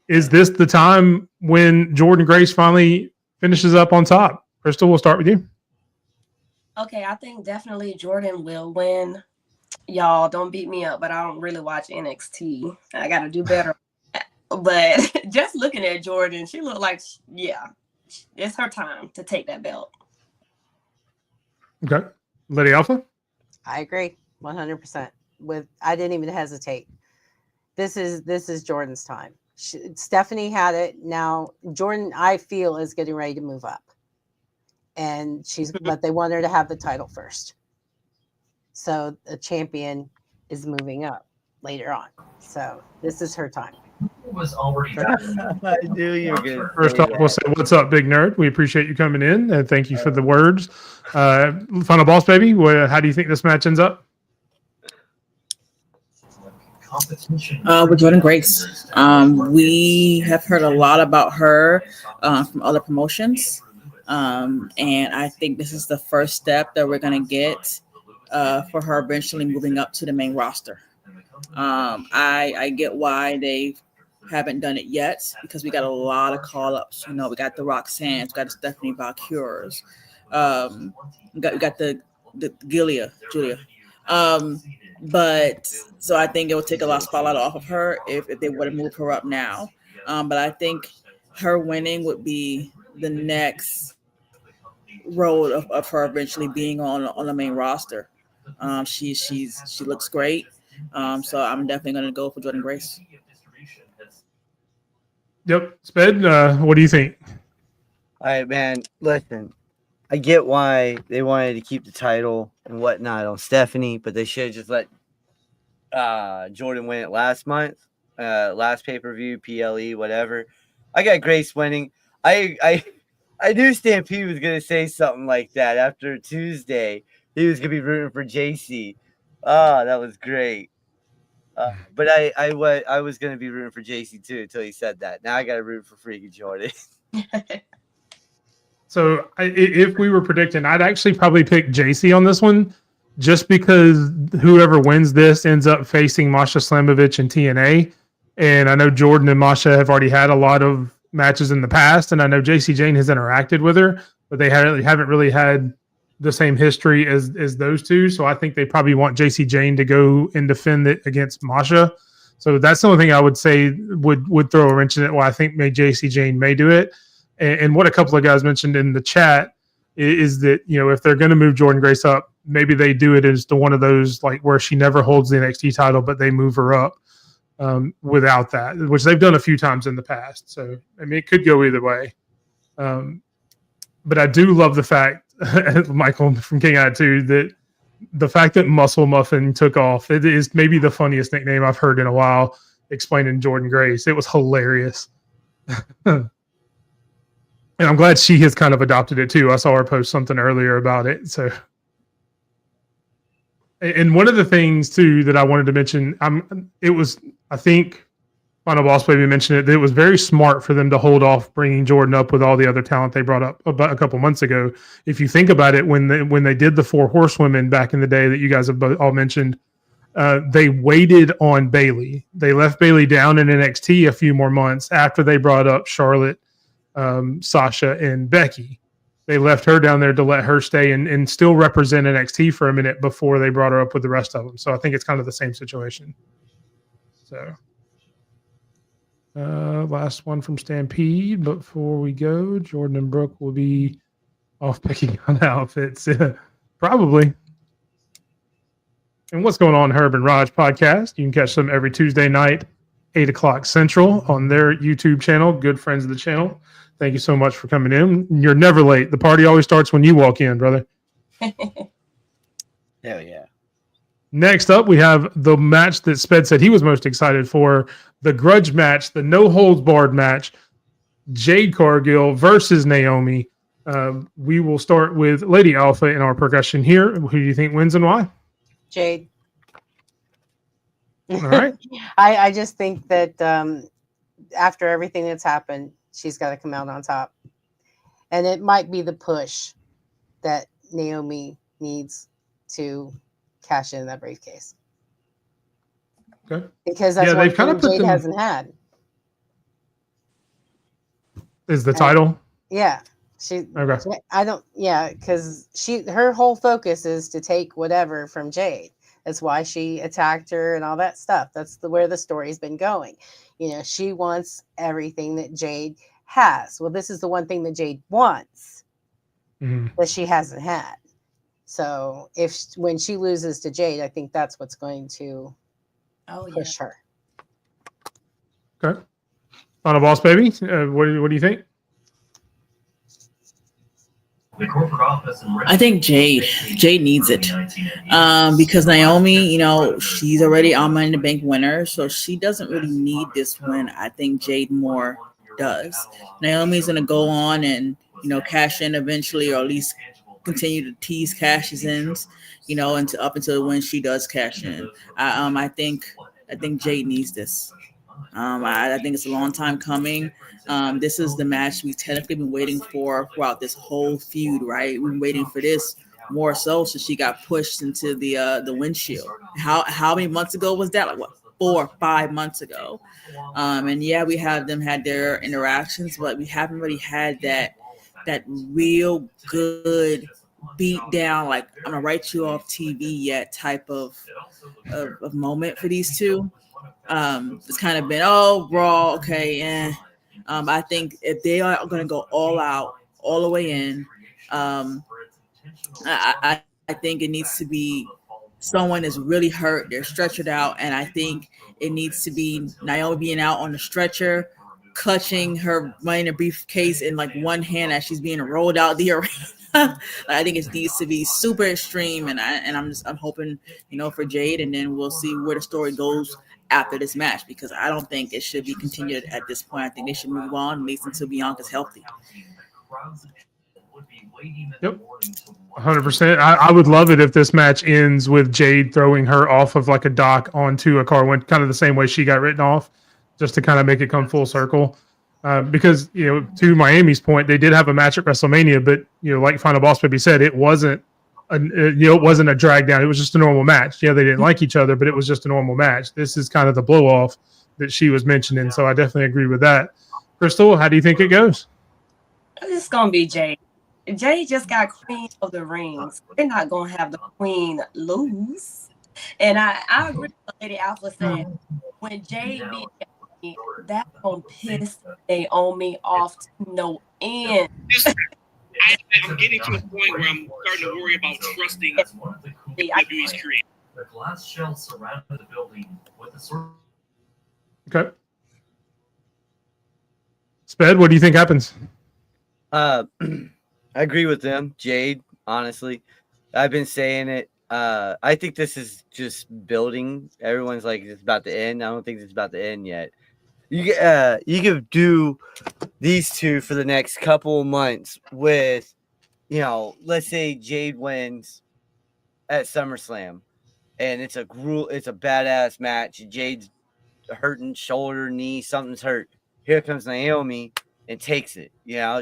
Is this the time when Jordynne Grace finally finishes up on top? Crystal, we'll start with you. Okay, I think definitely Jordynne will win. Y'all don't beat me up, but I don't really watch NXT. I got to do better. But just looking at Jordynne, she looked like, it's her time to take that belt. Okay. Lady Alpha? I agree 100%. I didn't even hesitate. This is Jordynne's time. Stephanie had it. Now Jordynne, I feel, is getting ready to move up, and but they want her to have the title first. So the champion is moving up later on. So this is her time. Was already I knew you were good. First off, we'll say what's up, Big Nerd. We appreciate you coming in and thank you for the words. Final Boss Baby, how do you think this match ends up? With Jordynne Grace. We have heard a lot about her from other promotions. And I think this is the first step that we're going to get for her eventually moving up to the main roster. I get why they haven't done it yet because we got a lot of call-ups. We got the Roxanne, we got the Stephanie Valkyries, we got the Julia. But so I think it would take a lot of spotlight off of her if they would have moved her up now. But I think her winning would be the next road of her eventually being on the main roster. She looks great. So I'm definitely going to go for Jordan Grace. Yep. Sped, what do you think? All right, man. Listen, I get why they wanted to keep the title and whatnot on Stephanie, but they should have just let Jordan win it last month, last pay-per-view, PLE, whatever. I got Grace winning. I knew Stampede was gonna say something like that after Tuesday. He was gonna be rooting for JC. Oh, that was great. But I was gonna be rooting for JC too until he said that. Now I gotta root for freaking Jordan. So if we were predicting, I'd actually probably pick JC on this one, just because whoever wins this ends up facing Masha Slamovich in TNA. And I know Jordan and Masha have already had a lot of matches in the past, and I know JC Jane has interacted with her, but they haven't really had the same history as those two. So I think they probably want JC Jane to go and defend it against Masha. So that's the only thing I would say would throw a wrench in it. Well, I think JC Jane may do it. And what a couple of guys mentioned in the chat is that, if they're going to move Jordan Grace up, maybe they do it as to one of those like where she never holds the NXT title, but they move her up without that, which they've done a few times in the past. So, I mean, it could go either way. But I do love the fact, Michael from King Attitude, that the fact that Muscle Muffin took off, it is maybe the funniest nickname I've heard in a while, explaining Jordan Grace. It was hilarious. And I'm glad she has kind of adopted it too. I saw her post something earlier about it. So, and one of the things too that I wanted to mention, I think Final Boss Baby mentioned it, that it was very smart for them to hold off bringing Jordan up with all the other talent they brought up about a couple months ago. If you think about it, when they did the 4 Horsewomen back in the day that you guys have all mentioned, they waited on Bayley. They left Bayley down in NXT a few more months after they brought up Charlotte, Sasha, and Becky. They left her down there to let her stay and still represent NXT for a minute before they brought her up with the rest of them. So I think it's kind of the same situation. So last one from Stampede. But before we go, Jordan and Brooke will be off picking on outfits. Probably. And what's going on, Herb and Raj podcast? You can catch them every Tuesday night, 8 o'clock Central on their YouTube channel. Good friends of the channel. Thank you so much for coming in. You're never late. The party always starts when you walk in, brother. Hell yeah. Next up, we have the match that Sped said he was most excited for, the grudge match, the no-holds-barred match, Jade Cargill versus Naomi. We will start with Lady Alpha in our progression here. Who do you think wins and why? Jade. All right. I just think that after everything that's happened, she's got to come out on top. And it might be the push that Naomi needs to cash in that briefcase. Okay. Because that's what Jade hasn't had. Is the title? Yeah. Because her whole focus is to take whatever from Jade. That's why she attacked her and all that stuff. That's where the story's been going. She wants everything that Jade has. Well, this is the one thing that Jade wants that she hasn't had. So when she loses to Jade, I think that's what's going to push her. Okay. Final Boss Baby, what do you think? I think Jade needs it because Naomi, she's already on Money in the Bank winner, so she doesn't really need this win. I think Jade more does. Naomi's going to go on and cash in eventually, or at least continue to tease cashes ins, up until when she does cash in. I think Jade needs this. I think it's a long time coming. This is the match we've technically been waiting for throughout this whole feud, right? We've been waiting for this more so since she got pushed into the windshield. How many months ago was that? Like what, 4 or 5 months ago? And yeah, we have them had their interactions, but we haven't really had that real good beat down, like I'm gonna write you off TV yet type of moment for these two. It's kind of been Raw, okay, I think if they are going to go all out, all the way in, I think it needs to be someone is really hurt, they're stretchered out, and I think it needs to be Naomi being out on the stretcher, clutching her money in a briefcase in like one hand as she's being rolled out the arena. I think it needs to be super extreme, and I'm hoping, for Jade, and then we'll see where the story goes after this match, because I don't think it should be continued at this point. I think they should move on, at least until Bianca's healthy. Yep, 100%. I would love it if this match ends with Jade throwing her off of like a dock onto a car, went kind of the same way she got written off, just to kind of make it come full circle. Because, to Miami's point, they did have a match at WrestleMania, but, like Final Boss Baby said, it wasn't a drag down. It was just a normal match. Yeah, they didn't like each other, but it was just a normal match. This is kind of the blow off that she was mentioning. So I definitely agree with that. Crystal, how do you think it goes? It's going to be Jade. Jade just got Queen of the Rings. They're not going to have the Queen lose. And I agree with Lady Alpha saying, when Jade beat that's gonna piss Naomi off to no end. I'm getting to a point where I'm starting to worry about trusting WWE's creative. The glass shell surrounded the building with a sort. Okay. Sped, what do you think happens? I agree with them, Jade. Honestly, I've been saying it. I think this is just building. Everyone's like, it's about to end. I don't think it's about to end yet. You could do these two for the next couple of months with, let's say Jade wins at SummerSlam, and it's a badass match. Jade's hurting, shoulder, knee, something's hurt. Here comes Naomi and takes it.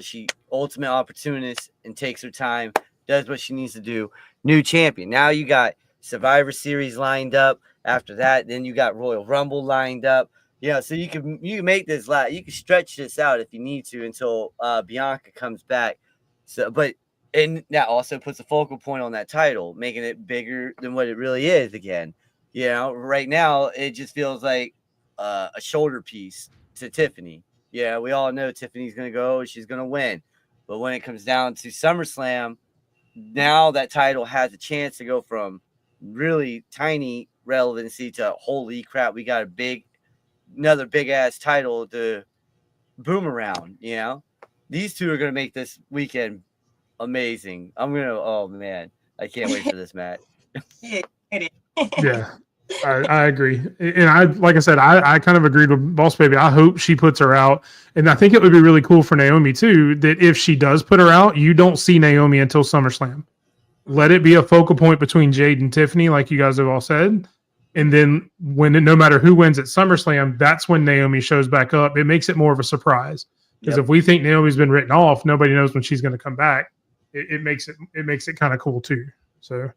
She ultimate opportunist and takes her time, does what she needs to do. New champion. Now you got Survivor Series lined up. After that, then you got Royal Rumble lined up. So you can make this you can stretch this out if you need to until Bianca comes back. And that also puts a focal point on that title, making it bigger than what it really is again. Right now it just feels like a shoulder piece to Tiffany. Yeah, we all know Tiffany's gonna go, she's gonna win. But when it comes down to SummerSlam, now that title has a chance to go from really tiny relevancy to holy crap, we got another big ass title to boom around. These two are gonna make this weekend amazing. Oh man, I can't wait for this match. Yeah, I agree. And like I said, I kind of agreed with Boss Baby. I hope she puts her out. And I think it would be really cool for Naomi too, that if she does put her out, you don't see Naomi until SummerSlam. Let it be a focal point between Jade and Tiffany, like you guys have all said. And then no matter who wins at SummerSlam, that's when Naomi shows back up. It makes it more of a surprise. Because if we think Naomi's been written off, nobody knows when she's going to come back. It makes it kind of cool too. So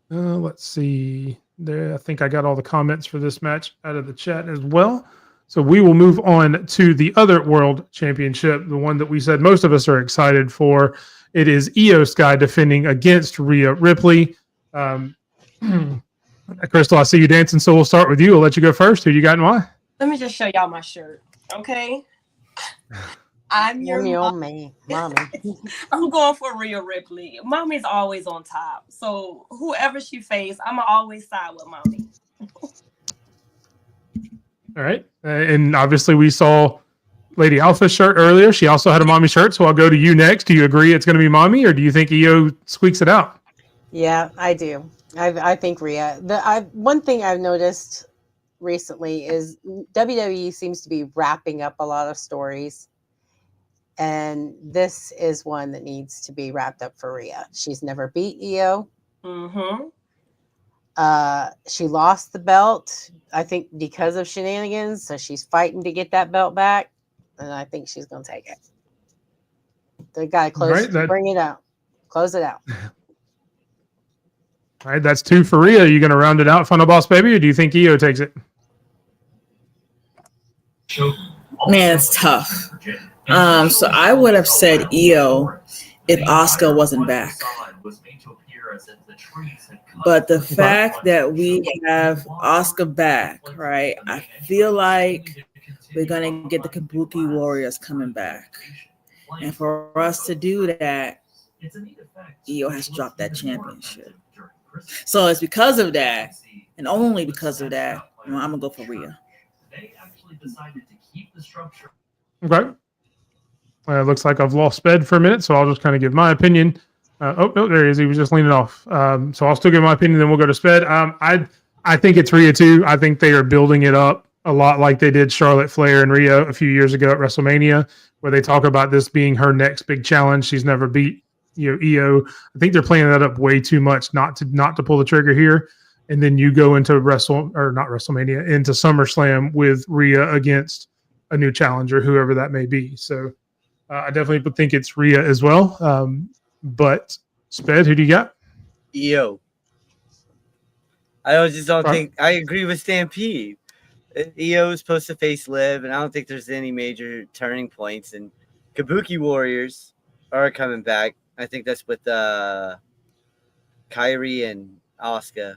let's see. There, I think I got all the comments for this match out of the chat as well. So we will move on to the other World Championship, the one that we said most of us are excited for. It is Io Sky defending against Rhea Ripley. Crystal, I see you dancing, so we'll start with you. I'll let you go first. Who you got and why? Let me just show y'all my shirt, okay? I'm your mommy. I'm going for Rhea Ripley. Mommy's always on top. So whoever she faces, I'm going to always side with mommy. All right. And obviously we saw Lady Alpha's shirt earlier. She also had a mommy shirt, so I'll go to you next. Do you agree it's going to be mommy, or do you think Io squeaks it out? Yeah, I do. I think Rhea. One thing I've noticed recently is WWE seems to be wrapping up a lot of stories, and this is one that needs to be wrapped up for Rhea. She's never beat Io. Mm-hmm. She lost the belt, I think, because of shenanigans. So she's fighting to get that belt back, and I think she's going to take it. They got to bring it out. Close it out. All right, that's 2 for Rhea. Are you going to round it out, Final Boss Baby, or do you think Io takes it? Man, it's tough. So I would have said Io if Asuka wasn't back. But the fact that we have Asuka back, right? I feel like we're going to get the Kabuki Warriors coming back. And for us to do that, Io has dropped that championship. So it's because of that, and only because of that, I'm gonna go for Rhea. Okay. Looks like I've lost Sped for a minute, so I'll just kind of give my opinion. Oh no, there he is. He was just leaning off. So I'll still give my opinion, then we'll go to Sped. I think it's Rhea too. I think they are building it up a lot like they did Charlotte Flair and Rhea a few years ago at WrestleMania, where they talk about this being her next big challenge. She's never beat Io. I think they're playing that up way too much not to pull the trigger here. And then you go into not WrestleMania, into SummerSlam with Rhea against a new challenger, whoever that may be. So I definitely think it's Rhea as well. But Sped, who do you got? Io. I just don't think I agree with Stampede. Io is supposed to face Liv, and I don't think there's any major turning points. And Kabuki Warriors are coming back. I think that's with Kyrie and Asuka.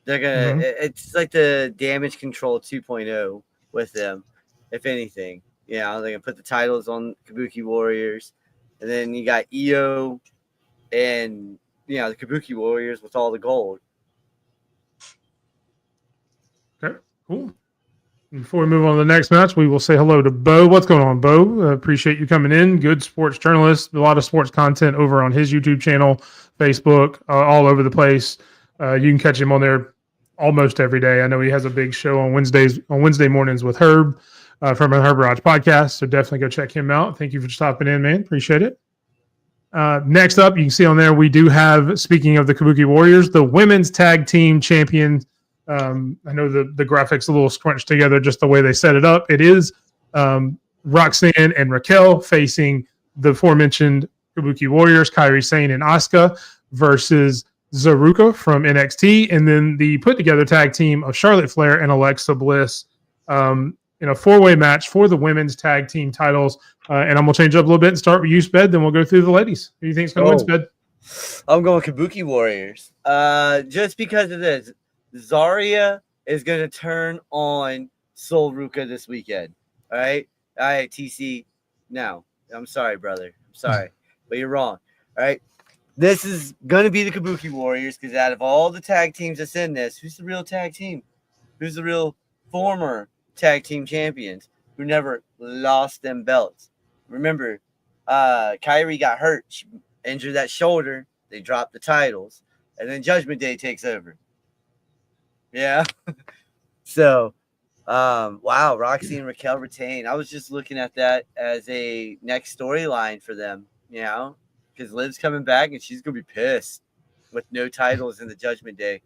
They're gonna. It's like the Damage Control 2.0 with them, if anything. Yeah, they're gonna put the titles on Kabuki Warriors, and then you got Io and the Kabuki Warriors with all the gold. Okay, cool. Before we move on to the next match, we will say hello to Bo. What's going on, Bo? Appreciate you coming in. Good sports journalist. A lot of sports content over on his YouTube channel, Facebook, all over the place. You can catch him on there almost every day. I know he has a big show on Wednesday mornings with Herb from a Herb Garage podcast. So definitely go check him out. Thank you for stopping in, man. Appreciate it. Next up, you can see on there, we do have, speaking of the Kabuki Warriors, the women's tag team champion. I know the graphics a little scrunched together just the way they set it up. It is Roxanne and Raquel facing the aforementioned Kabuki Warriors, Kairi Sane and Asuka, versus Zaruka from NXT, and then the put together tag team of Charlotte Flair and Alexa Bliss in a 4-way match for the women's tag team titles. And I'm going to change up a little bit and start with you, Sped, then we'll go through the ladies. Who do you think is going to win, Sped? I'm going Kabuki Warriors. Just because of this. Zarya is going to turn on Sol Ruka this weekend. All right, TC. No, I'm sorry, brother. I'm sorry, but you're wrong. All right, this is going to be the Kabuki Warriors because out of all the tag teams that's in this, who's the real tag team? Who's the real former tag team champions who never lost them belts? Remember, Kyrie got hurt. She injured that shoulder. They dropped the titles, and then Judgment Day takes over. Yeah. So, wow, Roxy and Raquel retain. I was just looking at that as a next storyline for them, because Liv's coming back and she's going to be pissed with no titles in the Judgment Day.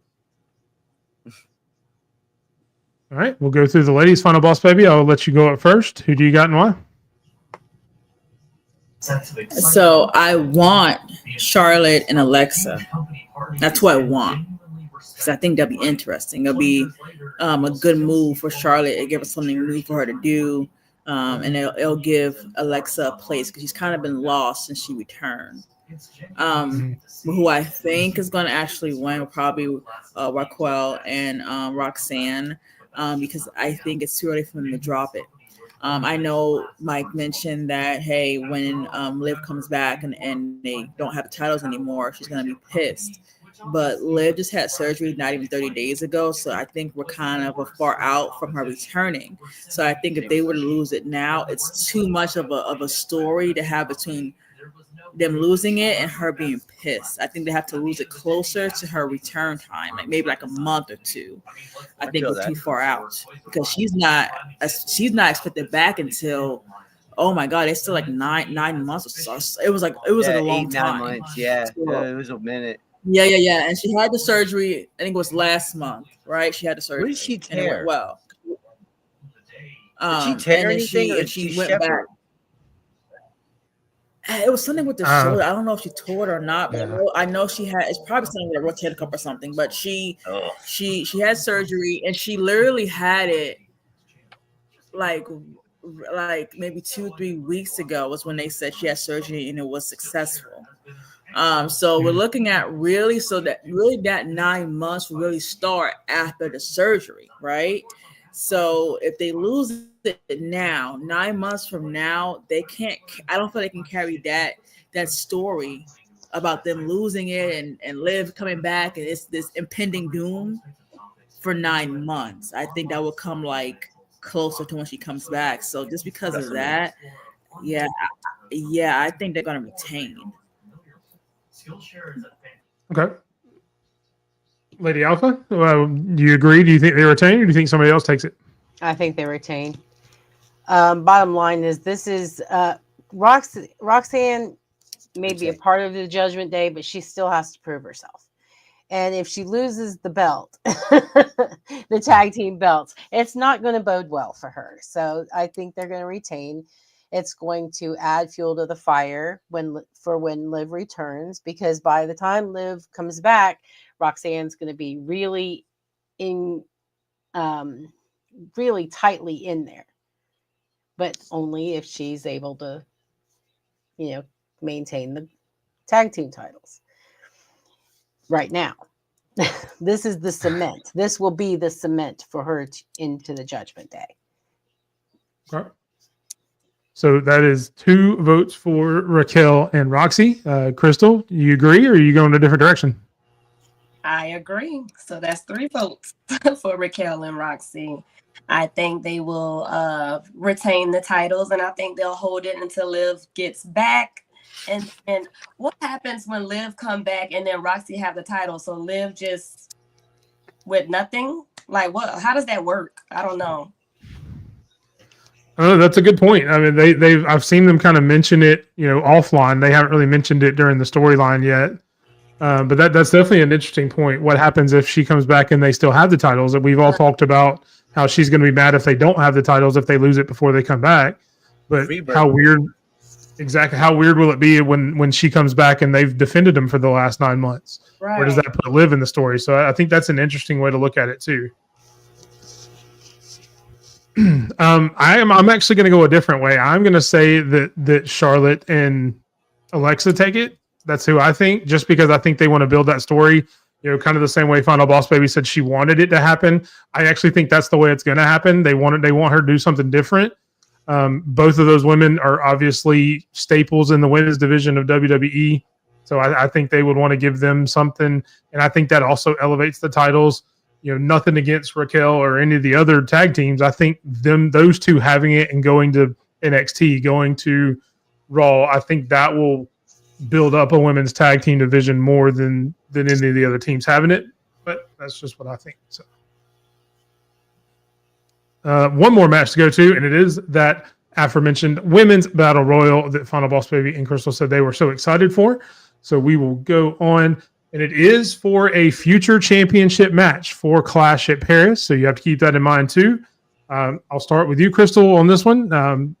All right, we'll go through the ladies' final boss, baby. I'll let you go up first. Who do you got and why? So I want Charlotte and Alexa. That's what I want. Because I think that'll be interesting. It'll be a good move for Charlotte. It'll give her something new for her to do. And it'll give Alexa a place because she's kind of been lost since she returned. Who I think is going to actually win will probably Raquel and Roxanne because I think it's too early for them to drop it. I know Mike mentioned that, hey, when Liv comes back and they don't have the titles anymore, she's going to be pissed. But Liv just had surgery not even 30 days ago, so I think we're kind of far out from her returning. So I think if they were to lose it now, it's too much of a story to have between them losing it and her being pissed. I think they have to lose it closer to her return time, maybe like a month or two. I think we're too far out because she's not expected back until, oh my God, it's still like nine months or so. It was like a long 8-9 time. months. Yeah, it was a minute. Yeah. And she had the surgery, I think it was last month, right? She had the surgery. What did she tear? And it went well. Did she tear anything or she went back. It was something with the shoulder. I don't know if she tore it or not, but I know she had. It's probably something with a rotator cuff or something. But she had surgery, and she literally had it like maybe 2-3 weeks ago was when they said she had surgery and it was successful. So we're looking at that 9 months will really start after the surgery, right? So if they lose it now, 9 months from now, they can't. I don't feel they can carry that story about them losing it and Liv coming back, and it's this impending doom for 9 months. I think that will come like closer to when she comes back. So just because of that, yeah, I think they're gonna retain. Okay. Lady Alpha, do you agree? Do you think they retain, or do you think somebody else takes it? I think they retain. Bottom line is this is Roxanne may be a part of the Judgment Day, but she still has to prove herself. And if she loses the belt, the tag team belts, it's not going to bode well for her. So I think they're going to retain. It's going to add fuel to the fire when Liv returns, because by the time Liv comes back, Roxanne's going to be really tightly in there, but only if she's able to, maintain the tag team titles. Right now, this is the cement. This will be the cement for her into the Judgment Day. Okay. So that is 2 votes for Raquel and Roxy. Crystal, do you agree, or are you going a different direction? I agree. So that's 3 votes for Raquel and Roxy. I think they will retain the titles, and I think they'll hold it until Liv gets back. And what happens when Liv come back and then Roxy have the title? So Liv just with nothing? Like what? How does that work? I don't know. Oh, that's a good point. I mean, I've seen them kind of mention it, offline. They haven't really mentioned it during the storyline yet. But that's definitely an interesting point. What happens if she comes back and they still have the titles? And we've all talked about how she's going to be mad if they don't have the titles, if they lose it before they come back. But how weird will it be when she comes back and they've defended them for the last 9 months? Right. Where does that put Liv in the story? So I think that's an interesting way to look at it too. I'm actually going to go a different way. I'm going to say that Charlotte and Alexa take it. That's who I think, just because I think they want to build that story, kind of the same way Final Boss Baby said she wanted it to happen. I actually think that's the way it's going to happen. They want her to do something different. Both of those women are obviously staples in the women's division of WWE. So I think they would want to give them something. And I think that also elevates the titles. Nothing against Raquel or any of the other tag teams. I think those two having it and going to NXT, going to Raw, I think that will build up a women's tag team division more than any of the other teams having it. But that's just what I think. So one more match to go to, and it is that aforementioned women's battle royal that Final Boss Baby and Crystal said they were so excited for. So we will go on. And it is for a future championship match for Clash at Paris. So you have to keep that in mind too. I'll start with you, Crystal, on this one.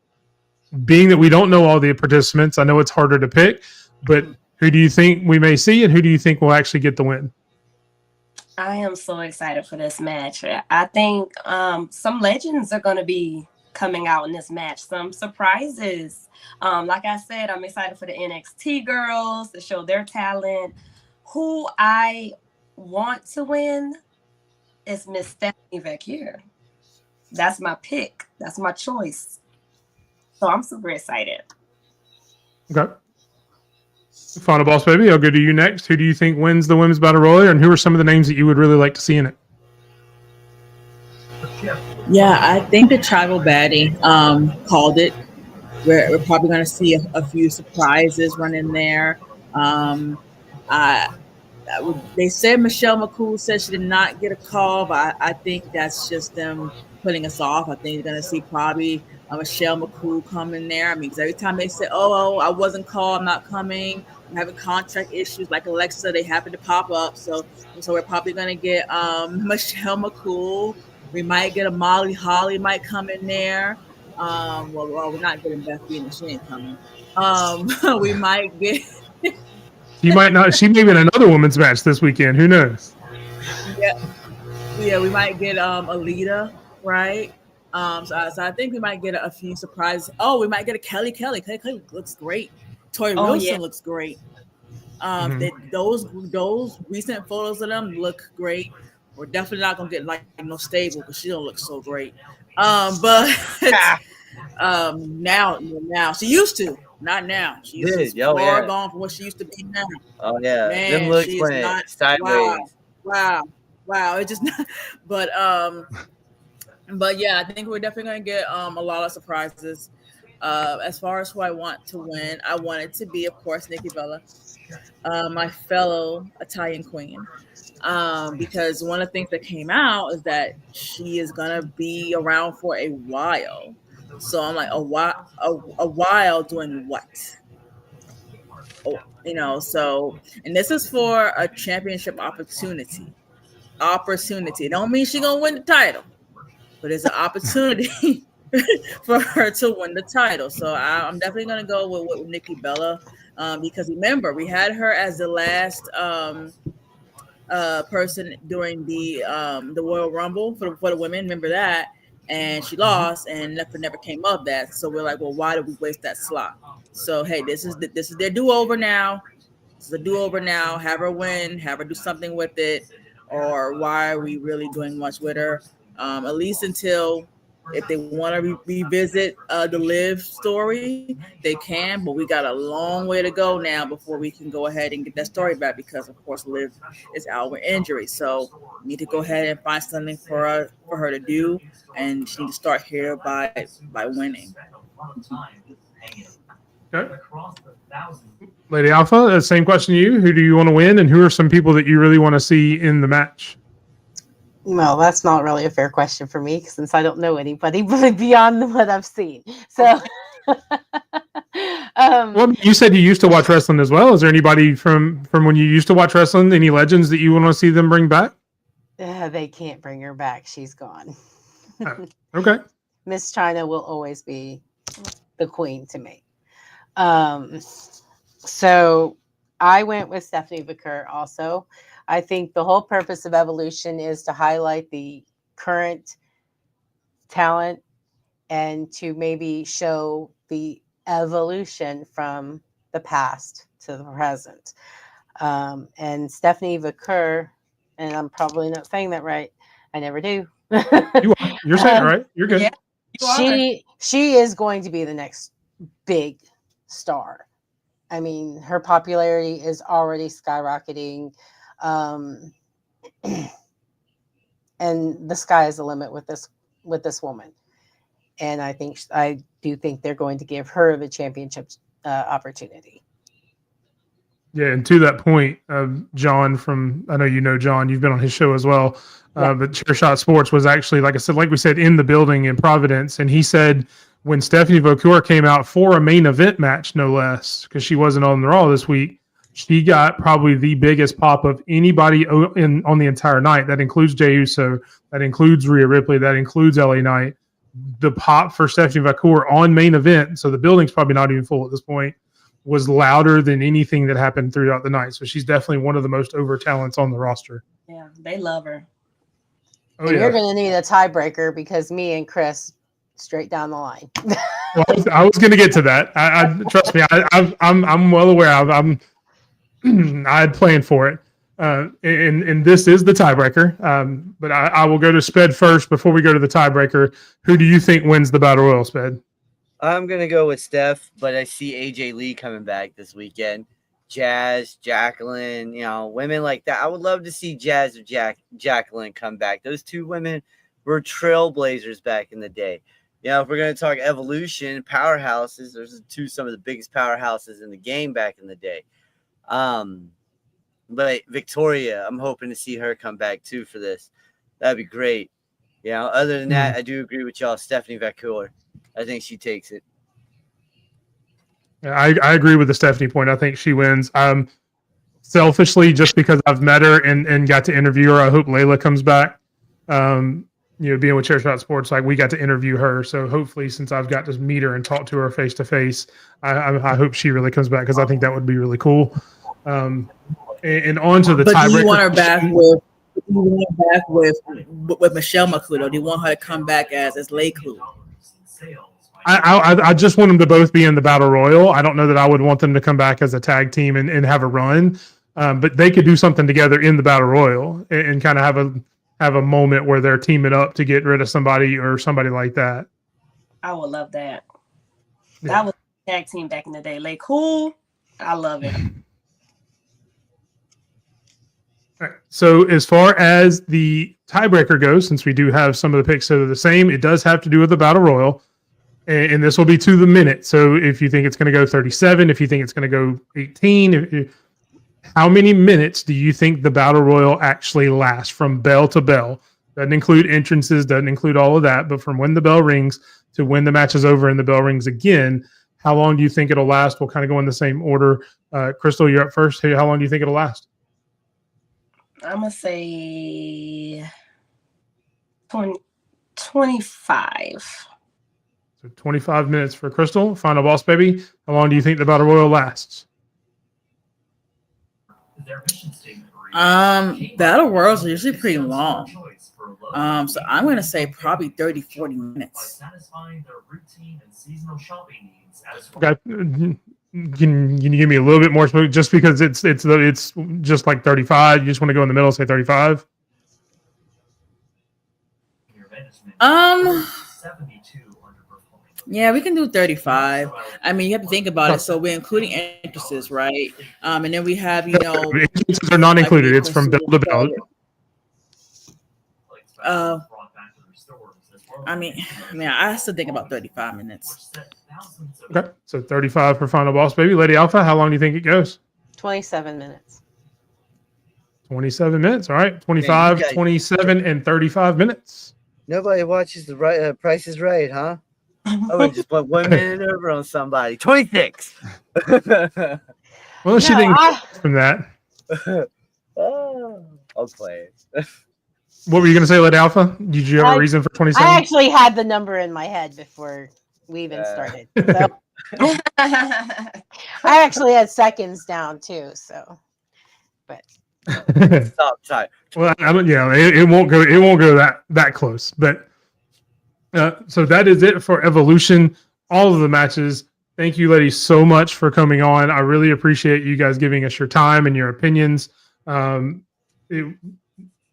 Being that we don't know all the participants, I know it's harder to pick, but who do you think we may see and who do you think will actually get the win? I am so excited for this match. I think some legends are going to be coming out in this match. Some surprises. Like I said, I'm excited for the NXT girls to show their talent. Who I want to win is Miss Stephanie Vecchier. That's my pick. That's my choice. So I'm super excited. Okay. Final Boss Baby, I'll go to you next. Who do you think wins the Women's Battle Royal, and who are some of the names that you would really like to see in it? Yeah, I think the Tribal Baddie called it. We're probably going to see a few surprises run in there. They said Michelle McCool said she did not get a call, but I think that's just them putting us off. I think you're going to see probably Michelle McCool come in there. I mean, because every time they say, oh, I wasn't called, I'm not coming, I'm having contract issues like Alexa, they happen to pop up. So we're probably going to get Michelle McCool. We might get a Molly Holly might come in there. Well, we're not getting Beth Phoenix. She ain't coming. We might get... You might not. She may be in another women's match this weekend. Who knows? Yeah. We might get Alita, right? So I think we might get a few surprises. Oh, we might get a Kelly. Kelly looks great. Tori Wilson looks great. Those recent photos of them look great. We're definitely not gonna get like no stable because she don't look so great. But now she used to. Not now. She's Did. Oh, far yeah. gone from what she used to be now. Oh, yeah. Them Man, looks she is went not. sideways. Wow. It's just not. But yeah, I think we're definitely gonna get a lot of surprises. As far as who I want to win, I want it to be, of course, Nikki Bella, my fellow Italian queen. Because one of the things that came out is that she is gonna be around for a while. So I'm like, a while doing what? Oh, so, and this is for a championship opportunity. Don't mean she gonna win the title, but it's an opportunity for her to win the title. So I'm definitely gonna go with Nikki Bella, because remember, we had her as the last person during the Royal Rumble for the women. Remember that, and she lost, and never came up that. So we're like, well, why did we waste that slot? So hey, this is their do-over now. This is a do-over now. Have her win. Have her do something with it. Or why are we really doing much with her? At least until, if they want to revisit the Liv story, they can. But we got a long way to go now before we can go ahead and get that story back, because of course Liv is out with injury. So we need to go ahead and find something for her to do, and she needs to start here by winning. Okay. Lady Alpha, same question to you. Who do you want to win, and who are some people that you really want to see in the match? Well, that's not really a fair question for me, since I don't know anybody beyond what I've seen. So, well, you said you used to watch wrestling as well. Is there anybody from when you used to watch wrestling, any legends that you want to see them bring back? They can't bring her back. She's gone. Okay. Miss China will always be the queen to me. So I went with Stephanie Vicker also. I think the whole purpose of Evolution is to highlight the current talent and to maybe show the evolution from the past to the present. And Stephanie Vicker, and I'm probably not saying that right. I never do. You're saying it right. You're good. Yeah, she is going to be the next big star. I mean, her popularity is already skyrocketing. And the sky is the limit with this woman. And I do think they're going to give her the championship opportunity. Yeah, and to that point, John I know you know John, you've been on his show as well. But Chairshot Sports was actually, like we said, in the building in Providence, and he said when Stephanie Vicker came out for a main event match, no less, because she wasn't on the Raw this week, she got probably the biggest pop of anybody on the entire night. That includes Jey Uso, that includes Rhea Ripley, that includes LA Knight. The pop for Stephanie Vicker on main event, so the building's probably not even full at this point, was louder than anything that happened throughout the night. So she's definitely one of the most over talents on the roster. Yeah, they love her. Oh, and yeah. You're going to need a tiebreaker, because me and Chris straight down the line. Well, I was going to get to that. I trust me. I'm well aware. I had planned for it. And this is the tiebreaker. But I will go to Sped first before we go to the tiebreaker. Who do you think wins the Battle Royal, Sped? I'm going to go with Steph, but I see AJ Lee coming back this weekend. Jazz, Jacqueline, women like that. I would love to see Jazz or Jacqueline come back. Those two women were trailblazers back in the day. If we're going to talk evolution, powerhouses, there's some of the biggest powerhouses in the game back in the day. But Victoria, I'm hoping to see her come back too for this. That'd be great. Other than that, I do agree with y'all. Stephanie Vicker, I think she takes it. I agree with the Stephanie point. I think she wins. Selfishly, just because I've met her and got to interview her, I hope Layla comes back. Being with Chairshot Sports, we got to interview her. So hopefully, since I've got to meet her and talk to her face to face, I hope she really comes back, because I think that would be really cool. And on to the tiebreaker. Do you want her back with Michelle McClure? Do you want her to come back as Lay Clue? I just want them to both be in the Battle Royal. I don't know that I would want them to come back as a tag team and have a run, but they could do something together in the Battle Royal and kind of have a moment where they're teaming up to get rid of somebody or somebody like that. I would love that. Yeah. tag team back in the day. Like, cool. I love it. All right. So as far as the tiebreaker goes, since we do have some of the picks that are the same, it does have to do with the Battle Royal. And this will be to the minute. So if you think it's going to go 37, if you think it's going to go 18, how many minutes do you think the Battle Royal actually lasts from bell to bell? Doesn't include entrances, doesn't include all of that, but from when the bell rings to when the match is over and the bell rings again, how long do you think it'll last? We'll kind of go in the same order. Crystal, you're up first. Hey, how long do you think it'll last? I'm going to say 25. So 25 minutes for Crystal. Final boss, baby. How long do you think the Battle Royal lasts? Battle Royals are usually pretty long. So I'm going to say probably 30, 40 minutes. Okay. Can you give me a little bit more, just because it's just like 35? You just want to go in the middle and say 35? Yeah, we can do 35. I mean, you have to think about it. So we're including entrances, right? And then we have, entrances are not included. It's from bell to bell. I mean, I still think about 35 minutes. Okay, so 35 for Final Boss, baby. Lady Alpha, how long do you think it goes? 27 minutes. 27 minutes. All right, 25, Man, 27, and 35 minutes. Nobody watches the Price is Right, huh? I would just put 1 minute over on somebody. 26. Well, she didn't get from that. Oh, I'll play it. What were you going to say, Lady Alpha? Did you have a reason for 27? I actually had the number in my head before we even started. So. I actually had seconds down too. So, but stop time. Well, it won't go. It won't go that close. But so that is it for Evolution. All of the matches. Thank you, ladies, so much for coming on. I really appreciate you guys giving us your time and your opinions.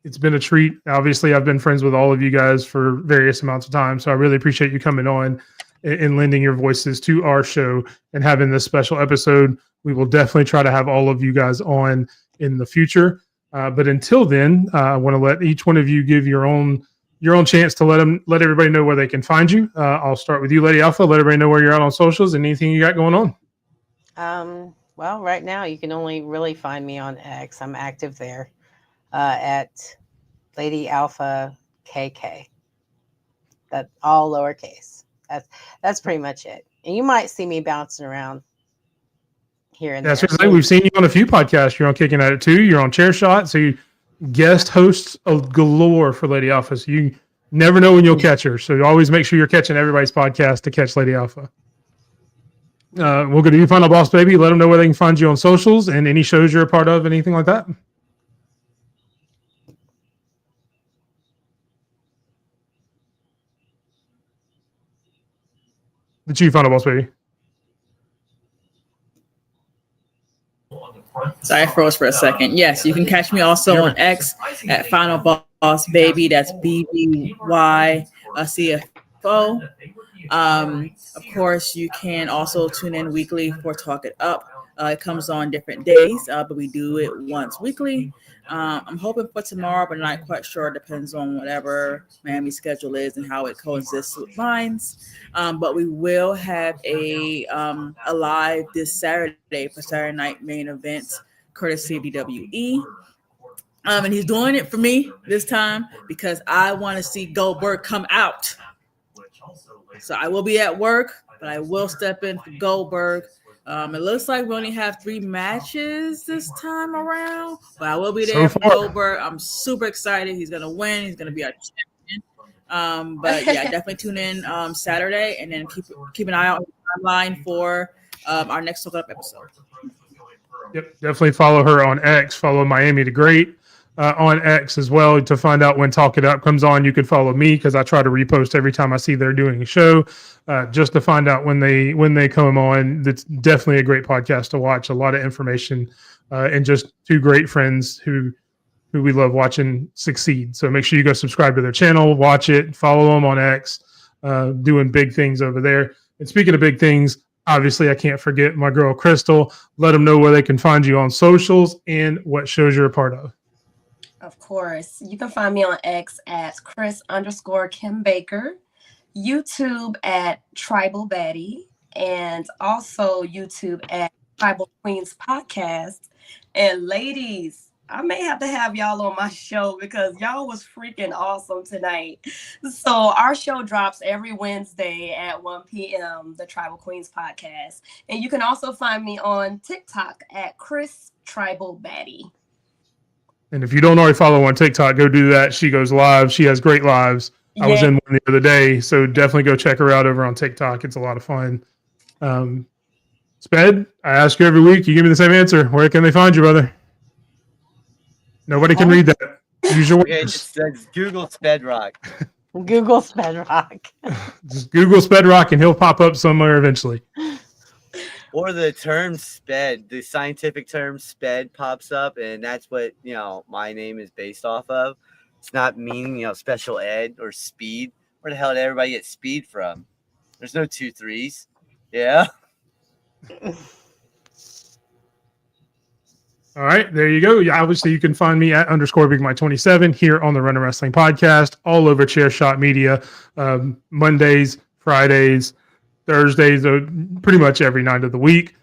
It's been a treat. Obviously, I've been friends with all of you guys for various amounts of time, so I really appreciate you coming on and lending your voices to our show and having this special episode. We will definitely try to have all of you guys on in the future. But until then, I want to let each one of you give your own chance to let everybody know where they can find you. I'll start with you, Lady Alpha. Let everybody know where you're at on socials and anything you got going on. Well, right now you can only really find me on X. I'm active there at Lady Alpha KK. That all lowercase. That's pretty much it. And you might see me bouncing around here and there. We've seen you on a few podcasts. You're on Kicking At It too. You're on Chair Shot. So you guest hosts of galore for Lady Alpha. So you never know when you'll catch her. So you always make sure you're catching everybody's podcast to catch Lady Alpha. We'll go to you, Final Boss, baby. Let them know where they can find you on socials and any shows you're a part of, anything like that. The Chief Final Boss, baby. Sorry, I froze for a second. Yes, you can catch me also on X at Final Boss Baby. That's BBY CFO. Of course, you can also tune in weekly for Talk It Up. It comes on different days, but we do it once weekly. I'm hoping for tomorrow, but not quite sure. It depends on whatever Miami's schedule is and how it coexists with mine's. But we will have a live this Saturday for Saturday Night Main Event, courtesy of WWE. And he's doing it for me this time because I want to see Goldberg come out. So I will be at work, but I will step in for Goldberg. It looks like we only have 3 matches this time around, but I will be there for Goldberg. I'm super excited. He's going to win. He's going to be our champion. But yeah, definitely tune in Saturday and then keep an eye out on the timeline for our next Talk It Up episode. Yep, definitely follow her on X. Follow Miami the Great on X as well to find out when Talk It Up comes on. You can follow me because I try to repost every time I see they're doing a show, just to find out when they come on. That's definitely a great podcast to watch. A lot of information and just 2 great friends who we love watching succeed. So make sure you go subscribe to their channel, watch it, follow them on X, doing big things over there. And speaking of big things, Obviously, I can't forget my girl Crystal. Let them know where they can find you on socials and what shows you're a part of. Of course. You can find me on X at Chris_Kim Baker, YouTube at Tribal Betty, and also YouTube at Tribal Queens Podcast. And ladies, I may have to have y'all on my show because y'all was freaking awesome tonight. So our show drops every Wednesday at 1 p.m., the Tribal Queens Podcast. And you can also find me on TikTok at Chris Tribal Betty. And if you don't already follow on TikTok, go do that. She goes live. She has great lives. I was in one the other day, so definitely go check her out over on TikTok. It's a lot of fun. Sped, I ask you every week. You give me the same answer. Where can they find you, brother? Nobody can read that. Use your Okay, words. just Google Sped Rock. Google Sped Rock. Just Google Sped Rock, and he'll pop up somewhere eventually. Or the term sped, the scientific term sped pops up, and that's what, my name is based off of. It's not meaning, special ed or speed. Where the hell did everybody get speed from? There's no 2 3s. Yeah. All right, there you go. Yeah, obviously, you can find me at _Bigmike27 here on the Running Wrestling Podcast, all over Chairshot Media, Mondays, Fridays, Thursdays, pretty much every night of the week.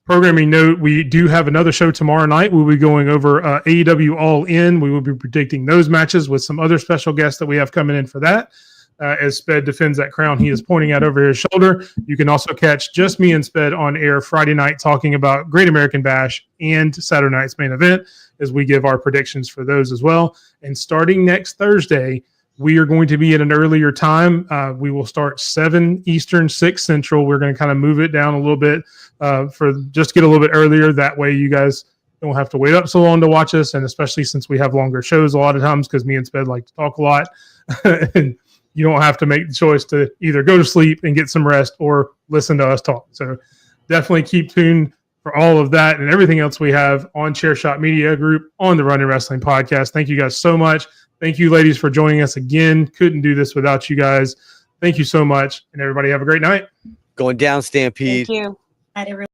Programming note, we do have another show tomorrow night. We'll be going over AEW All In. We will be predicting those matches with some other special guests that we have coming in for that. As Sped defends that crown he is pointing at over his shoulder. You can also catch just me and Sped on air Friday night talking about Great American Bash and Saturday night's main event as we give our predictions for those as well. And starting next Thursday, we are going to be at an earlier time. We will start 7 Eastern, 6 Central. We're going to kind of move it down a little bit for just to get a little bit earlier. That way you guys don't have to wait up so long to watch us. And especially since we have longer shows a lot of times because me and Sped like to talk a lot. And you don't have to make the choice to either go to sleep and get some rest or listen to us talk. So definitely keep tuned for all of that and everything else we have on Chairshot Media Group on the Running Wrestling Podcast. Thank you guys so much. Thank you, ladies, for joining us again. Couldn't do this without you guys. Thank you so much, and everybody have a great night. Going down, Stampede. Thank you. Night, everyone.